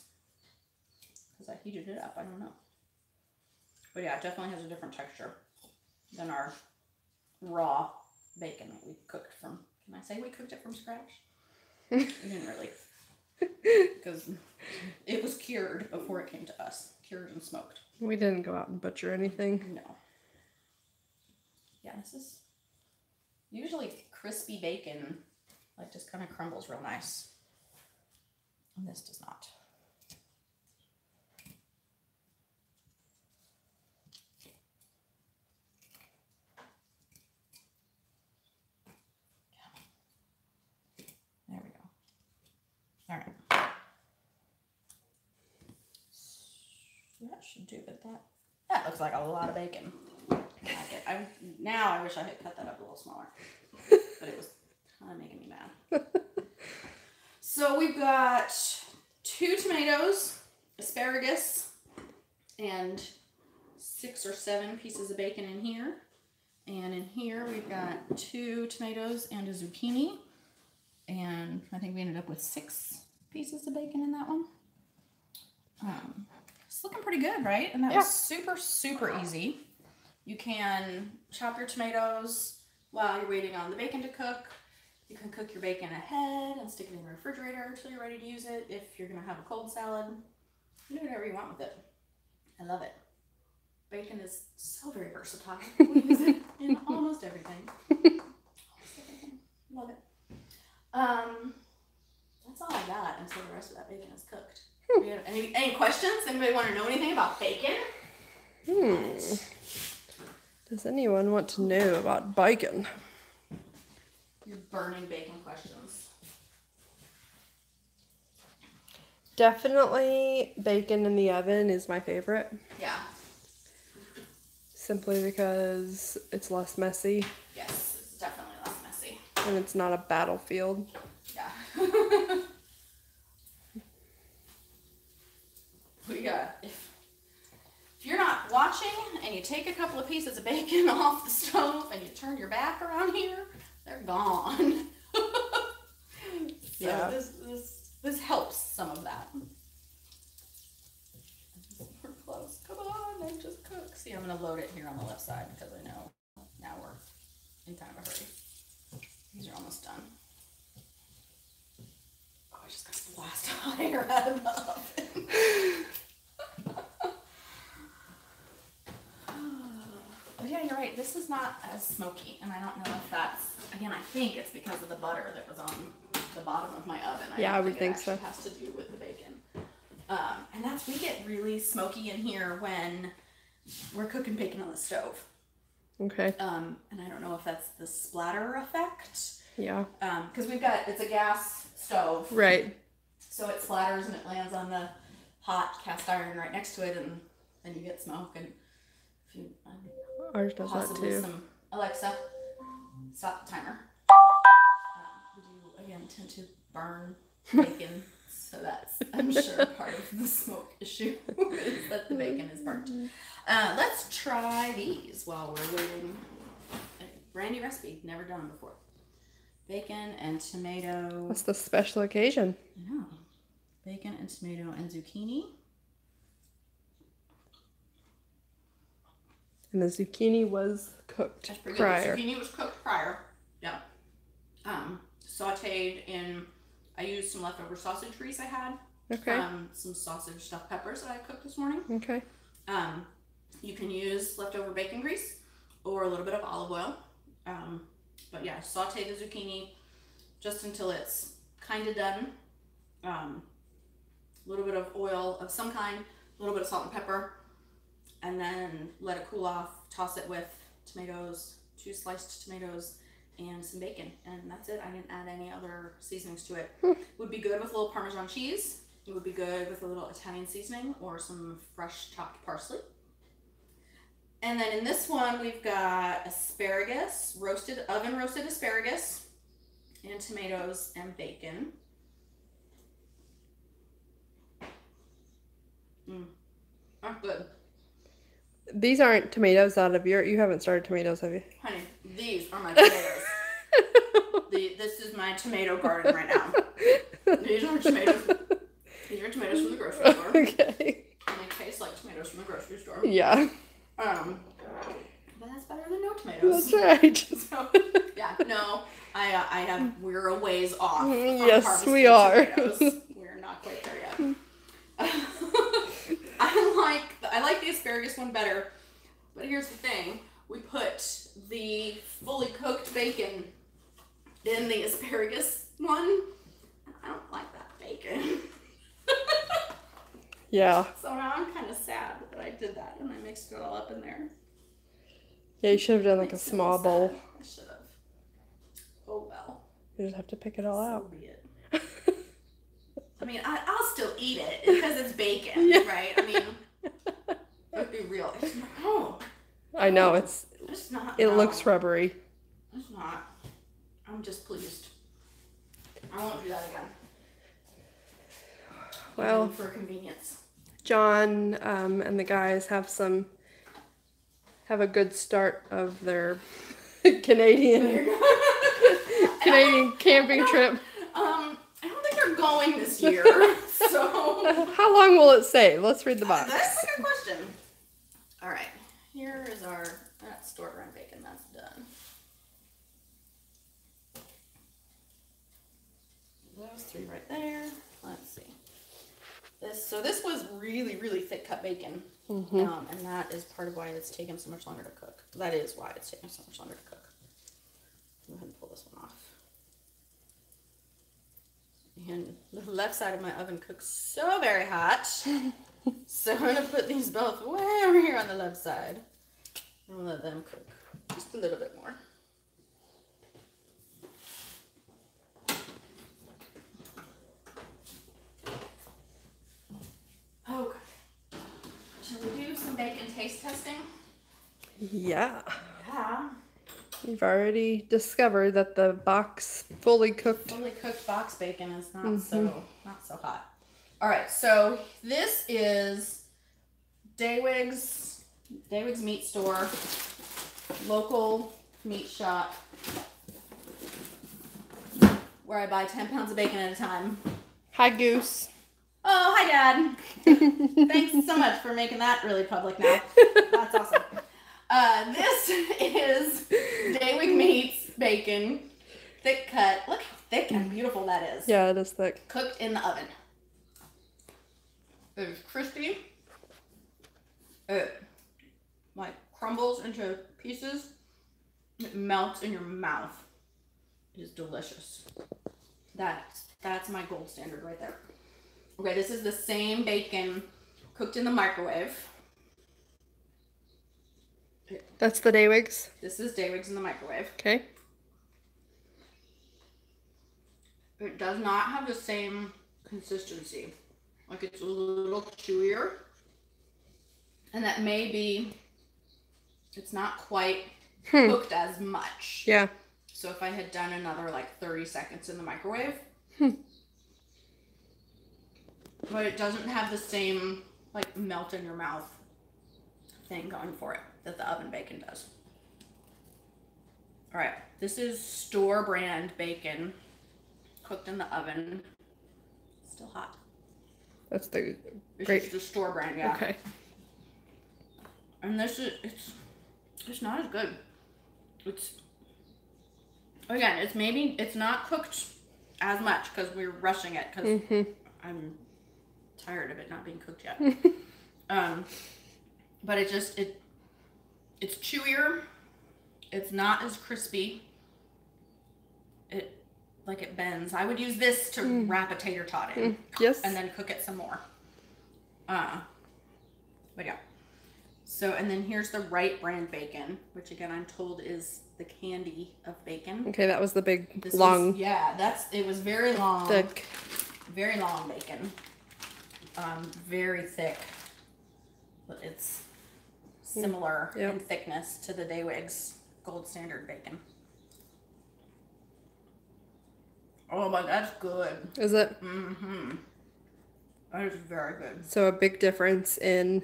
because I heated it up. I don't know. But yeah, it definitely has a different texture than our raw bacon that we cooked from. Can I say we cooked it from scratch? We didn't really. Because it was cured before it came to us. Cured and smoked. We didn't go out and butcher anything. No. Yeah, this is usually crispy bacon, like just kind of crumbles real nice. And this does not. There we go. All right. So that should do it. That looks like a lot of bacon. Now I wish I had cut that up a little smaller, but it was kind of making me mad. So we've got 2 tomatoes, asparagus, and 6 or 7 pieces of bacon in here. And in here we've got 2 tomatoes and a zucchini. And I think we ended up with 6 pieces of bacon in that one. It's looking pretty good, right? And that was super, super easy. You can chop your tomatoes while you're waiting on the bacon to cook. You can cook your bacon ahead and stick it in the refrigerator until you're ready to use it. If you're going to have a cold salad, you do whatever you want with it. I love it. Bacon is so very versatile. We use it in almost everything. Love it. That's all I got until the rest of that bacon is cooked. Any questions? Anybody want to know anything about bacon? Does anyone want to know about bacon? Your burning bacon questions. Definitely bacon in the oven is my favorite. Yeah. Simply because it's less messy. Yes, it's definitely less messy. And it's not a battlefield. Yeah. But yeah, if you're not watching and you take a couple of pieces of bacon off the stove and you turn your back around here, they're gone. So this helps some of that. We're close. Come on, and just cook. See, I'm gonna load it here on the left side because I know now we're in kind of a hurry. These are almost done. Oh, I just got a blast of hot air out of the oven. But yeah, you're right. This is not as smoky, and I don't know if that's, again, I think it's because of the butter that was on the bottom of my oven. I would think so. It has to do with the bacon. And we get really smoky in here when we're cooking bacon on the stove. Okay. And I don't know if that's the splatter effect. Yeah. Because it's a gas stove. Right. So it splatters and it lands on the hot cast iron right next to it, and then you get smoke. And if you ours does that too. Alexa, stop the timer. We do again tend to burn bacon, so that's I'm sure part of the smoke issue is that the bacon is burnt. Let's try these while we're waiting. A brand new recipe, never done them before. Bacon and tomato. What's the special occasion? I know. Bacon and tomato and zucchini. And the zucchini was cooked prior. The zucchini was cooked prior. Yeah. Sauteed in. I used some leftover sausage grease I had. Okay. Some sausage stuffed peppers that I cooked this morning. Okay. You can use leftover bacon grease or a little bit of olive oil. But yeah, saute the zucchini just until it's kind of done. A little bit of oil of some kind, a little bit of salt and pepper, and then let it cool off. Toss it with tomatoes, 2 sliced tomatoes, and some bacon, and that's it. I didn't add any other seasonings to it. Would be good with a little Parmesan cheese It would be good with a little Italian seasoning or some fresh chopped parsley. And then in this one, we've got asparagus, oven roasted asparagus, and tomatoes and bacon. That's good. These aren't tomatoes out of you haven't started tomatoes, have you? Honey, these are my tomatoes. This is my tomato garden right now. These are tomatoes. These are tomatoes from the grocery store. Okay. And they taste like tomatoes from the grocery store. Yeah. But that's better than no tomatoes. That's right. So, yeah, no, we're a ways off. From Yes, we are. We're not quite there yet. I like the asparagus one better, but here's the thing: we put the fully cooked bacon in the asparagus one. I don't like that bacon. Yeah. So now I'm kind of sad that I did that and I mixed it all up in there. Yeah, you should have done like a small bowl. I should have. Oh well. You just have to pick it all out. So be it. I mean, I'll still eat it because it's bacon, Yeah. right? I mean, let's be real. It's not, I know, it's not. it no. looks rubbery. It's not. I'm just pleased. I won't do that again. Well, Even for convenience. John and the guys have a good start of their Canadian camping trip. I don't think they're going this year. So How long will it save? Let's read the box. that's a good question. All right, here is that's store-brand bacon. That's done. Those three right there. Let's see. This was really, really thick cut bacon, and that is part of why it's taken so much longer to cook. That is why it's taken so much longer to cook. Go ahead and pull this one off. And the left side of my oven cooks so very hot, so I'm gonna put these both way over here on the left side, and let them cook just a little bit more. Okay. Shall we do some bacon taste testing? Yeah. Yeah. You've already discovered that the fully cooked box bacon is not so hot. All right, so this is Daywig's Meat Store, local meat shop, where I buy 10 pounds of bacon at a time. Hi, Goose. Oh, hi, Dad. Thanks so much for making that really public now. That's awesome. This is Daywig Meats bacon, thick cut. Look how thick and beautiful that is. Yeah, it is thick. Cooked in the oven. It is crispy. It like crumbles into pieces. It melts in your mouth. It is delicious. That's my gold standard right there. Okay, this is the same bacon cooked in the microwave. That's the Daywigs. This is Daywig's in the microwave. Okay. It does not have the same consistency. Like, it's a little chewier. And that may be, it's not quite cooked as much. Yeah. So if I had done another like 30 seconds in the microwave, but it doesn't have the same like melt in your mouth thing going for it that the oven bacon does. All right, this is store brand bacon cooked in the oven. Still hot. That's the This great. is the store brand, yeah. Okay. And this is it's not as good. It's again, it's not cooked as much because we're rushing it because I'm tired of it not being cooked yet. But it's chewier. It's not as crispy. It bends. I would use this to wrap a tater tot in. Yes. And then cook it some more. But yeah. So, and then here's the right brand bacon, which again I'm told is the candy of bacon. Okay, that was the big This long. it was very long. Thick. Very long bacon. Very thick, but it's similar Yep. in thickness to the Daywig's Gold Standard bacon. Oh, but that's good. Is it? Mm-hmm. That is very good. So a big difference in...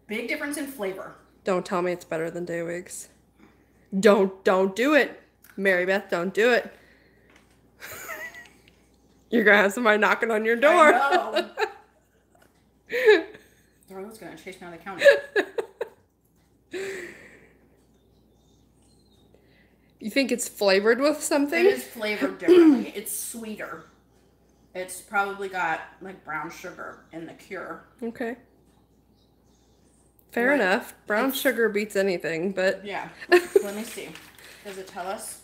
Big difference in flavor. Don't tell me it's better than Daywig's. Don't do it. Mary Beth, don't do it. You're gonna have somebody knocking on your door. I know. Darla's gonna chase me on the counter. You think it's flavored with something? It is flavored differently. It's sweeter. It's probably got like brown sugar in the cure. Okay. Fair enough. Brown sugar beats anything, but... Yeah. Let me see. Does it tell us?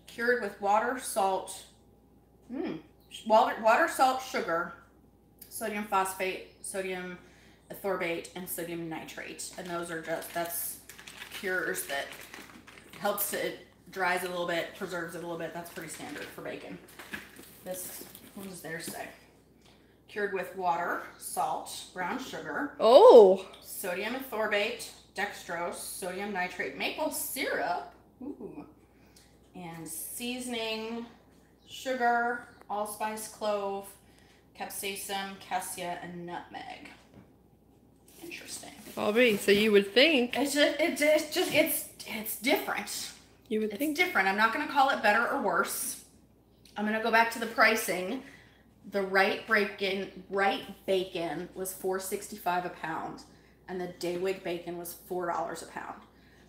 Cured with water, salt. Water, salt, sugar, sodium phosphate, sodium ethorbate, and sodium nitrate. And those are that's cures that helps it, dries it a little bit, preserves it a little bit. That's pretty standard for bacon. This, what does theirs say? Cured with water, salt, brown sugar, Oh! sodium ethorbate, dextrose, sodium nitrate, maple syrup, ooh, and seasoning, sugar, allspice, clove, capsaicin, cassia, and nutmeg. Interesting. I'll be. So you would think... It's different. You would It's think... different. I'm not going to call it better or worse. I'm going to go back to the pricing. The right bacon was $4.65 a pound, and the Daywig bacon was $4 a pound.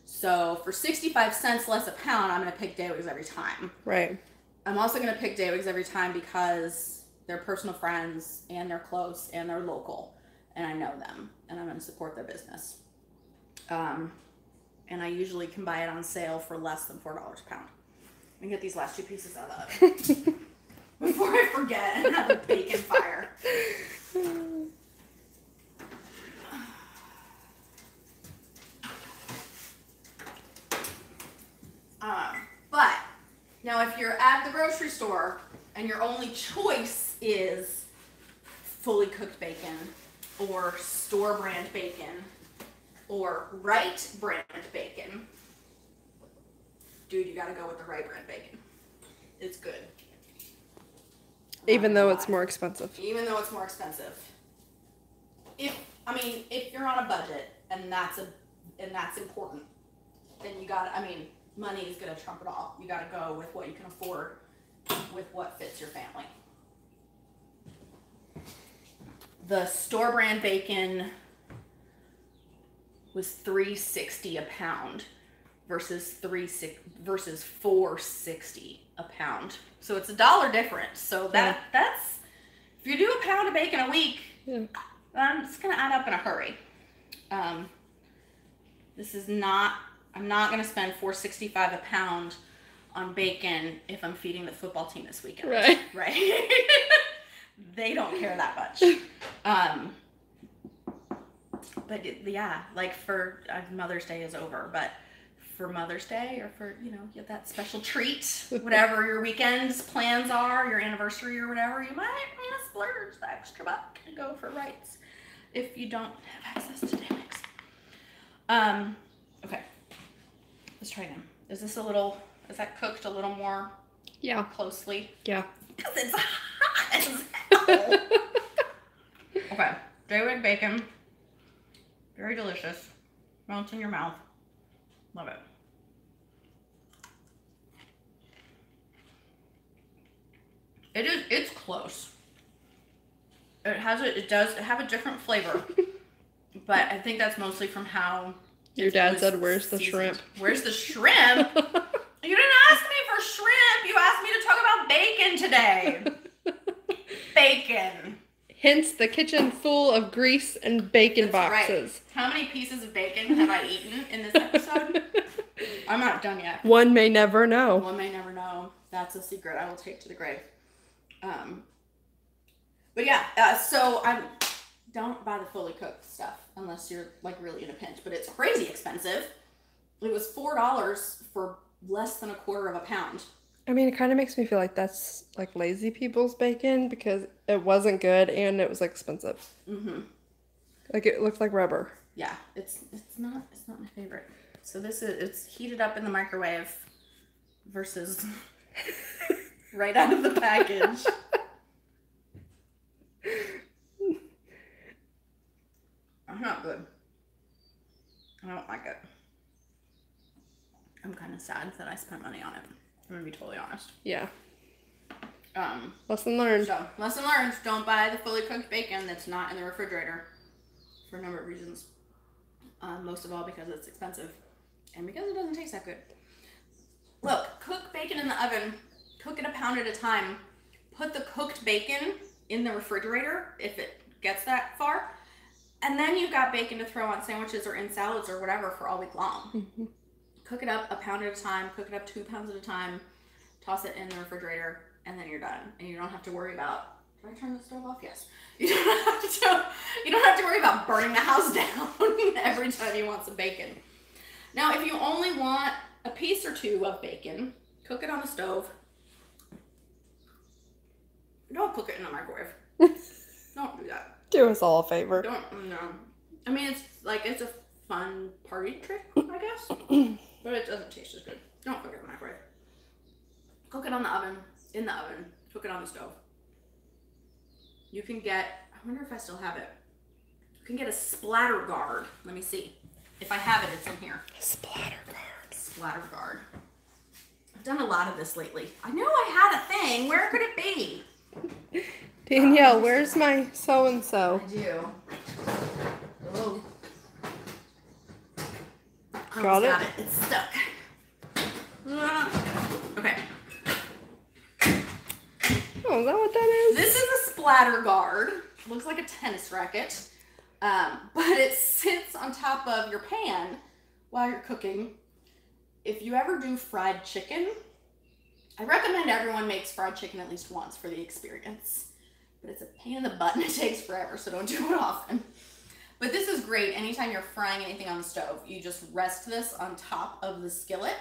So for 65 cents less a pound, I'm going to pick Daywig's every time. Right. I'm also going to pick Daywig's every time because they're personal friends, and they're close, and they're local, and I know them, and I'm going to support their business. And I usually can buy it on sale for less than $4 a pound. Let me get these last two pieces out of the oven before I forget and have a bacon fire. But now if you're at the grocery store and your only choice is fully cooked bacon or store brand bacon or Wright brand bacon, dude, you gotta go with the Wright brand bacon. It's good. Even though it's more expensive. Even though it's more expensive. If you're on a budget and that's important, then you gotta, money is gonna trump it all. You gotta go with what you can afford, with what fits your family. The store brand bacon was $3.60 a pound versus $4.60 a pound. So it's $1 difference. So that's if you do a pound of bacon a week, it's gonna add up in a hurry. I'm not gonna spend $4.65 a pound on bacon if I'm feeding the football team this weekend. Right. They don't care that much. But yeah, like for Mother's Day is over, but for Mother's Day or for, get that special treat, whatever your weekend's plans are, your anniversary or whatever, you might want to splurge the extra buck and go for Wrights if you don't have access to Daywig's. Okay, let's try again. Is that cooked a little more closely? Yeah. Because it's hot as hell. Okay, Daywig bacon. Very delicious. Melts in your mouth. Love it. It's close. It does have a different flavor. But I think that's mostly from how your dad said, "Where's the shrimp?" Where's the shrimp? You didn't ask me for shrimp. You asked me to talk about bacon today. Bacon. Hence the kitchen full of grease and bacon boxes. Right. How many pieces of bacon have I eaten in this episode? I'm not done yet. One may never know. One may never know. That's a secret I will take to the grave. But yeah, so don't buy the fully cooked stuff unless you're like really in a pinch. But it's crazy expensive. It was $4 for less than a quarter of a pound. I mean, it kind of makes me feel like that's like lazy people's bacon because it wasn't good and it was expensive. Mm-hmm. Like it looked like rubber. Yeah, it's not my favorite. So it's heated up in the microwave versus right out of the package. It's not good. I don't like it. I'm kind of sad that I spent money on it. I'm gonna be totally honest. Yeah. Lesson learned. So, lesson learned. Don't buy the fully cooked bacon that's not in the refrigerator for a number of reasons. Most of all because it's expensive and because it doesn't taste that good. Look, cook bacon in the oven. Cook it a pound at a time. Put the cooked bacon in the refrigerator if it gets that far. And then you've got bacon to throw on sandwiches or in salads or whatever for all week long. Mm-hmm. Cook it up a pound at a time. Cook it up 2 pounds at a time. Toss it in the refrigerator, and then you're done. And you don't have to worry about, did I turn the stove off? Yes. You don't have to worry about burning the house down every time you want some bacon. Now, if you only want a piece or two of bacon, cook it on the stove. Don't cook it in the microwave. Don't do that. Do us all a favor. No. I mean, it's a fun party trick, I guess. But it doesn't taste as good. Don't cook it in the microwave. Cook it in the oven. Cook it on the stove. You can get, I wonder if I still have it. You can get a Splatter Guard. Let me see. If I have it, it's in here. Splatter Guard. Splatter Guard. I've done a lot of this lately. I knew I had a thing. Where could it be? Danielle, where's my so-and-so? I do. Oh. Got it? It's stuck. Okay. Oh, is that what that is? This is a Splatter Guard. Looks like a tennis racket. But it sits on top of your pan while you're cooking. If you ever do fried chicken, I recommend everyone makes fried chicken at least once for the experience. But it's a pain in the butt and it takes forever, so don't do it often. But this is great. Anytime you're frying anything on the stove, you just rest this on top of the skillet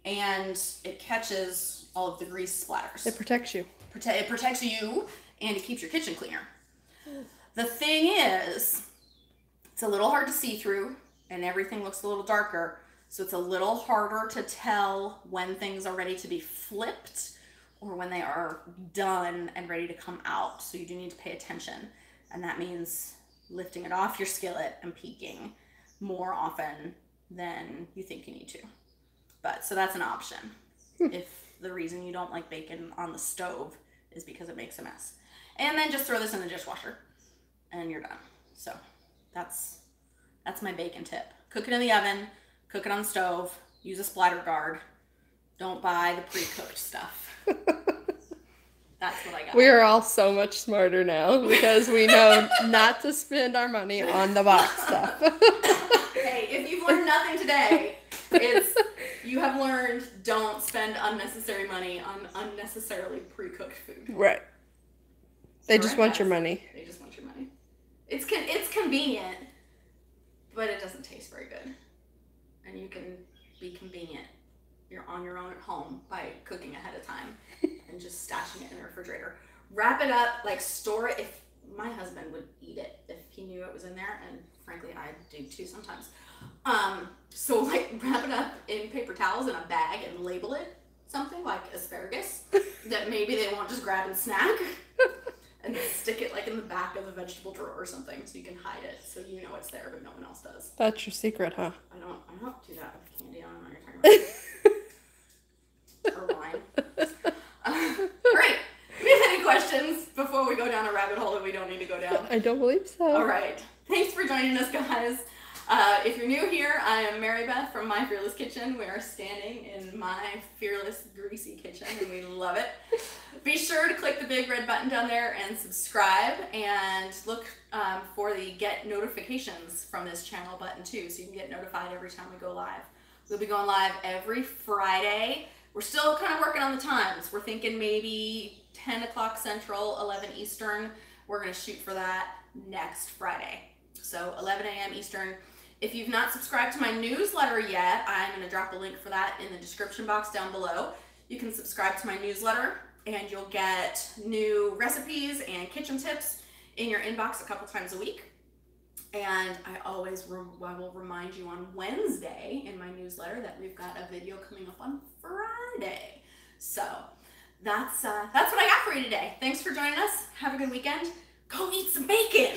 and it catches all of the grease splatters. It protects you. It protects you and it keeps your kitchen cleaner. The thing is, it's a little hard to see through and everything looks a little darker. So it's a little harder to tell when things are ready to be flipped or when they are done and ready to come out. So you do need to pay attention. And that means lifting it off your skillet and peeking more often than you think you need to. But so that's an option. If the reason you don't like bacon on the stove is because it makes a mess. And then just throw this in the dishwasher and you're done. So that's my bacon tip. Cook it in the oven, cook it on the stove, use a Splatter Guard. Don't buy the pre-cooked stuff. That's what I got. We are all so much smarter now because we know not to spend our money on the box stuff. Hey, if you've learned nothing today, it's you have learned don't spend unnecessary money on unnecessarily pre-cooked food. Right. They just want your money. They just want your money. It's convenient, but it doesn't taste very good. And you can be convenient. You're on your own at home by cooking ahead of time and just stashing it in the refrigerator. Wrap it up, like store it. If my husband would eat it if he knew it was in there, and frankly I do too sometimes. So like wrap it up in paper towels in a bag and label it something like asparagus that maybe they won't just grab and snack. And stick it like in the back of the vegetable drawer or something so you can hide it so you know it's there but no one else does. That's your secret, huh? I don't do that with candy. I don't know what you're talking about. Or wine. Great. Do we have any questions before we go down a rabbit hole that we don't need to go down? I don't believe so. All right. Thanks for joining us, guys. If you're new here, I am Mary Beth from My Fearless Kitchen. We are standing in my fearless, greasy kitchen, and we love it. Be sure to click the big red button down there and subscribe, and look for the get notifications from this channel button too, so you can get notified every time we go live. We'll be going live every Friday. We're still kind of working on the times. We're thinking maybe 10 o'clock Central, 11 Eastern. We're going to shoot for that next Friday. So 11 a.m. Eastern. If you've not subscribed to my newsletter yet, I'm going to drop a link for that in the description box down below. you can subscribe to my newsletter and you'll get new recipes and kitchen tips in your inbox a couple times a week. And I will remind you on Wednesday in my newsletter that we've got a video coming up on Friday. So that's what I got for you today. Thanks for joining us. Have a good weekend. Go eat some bacon.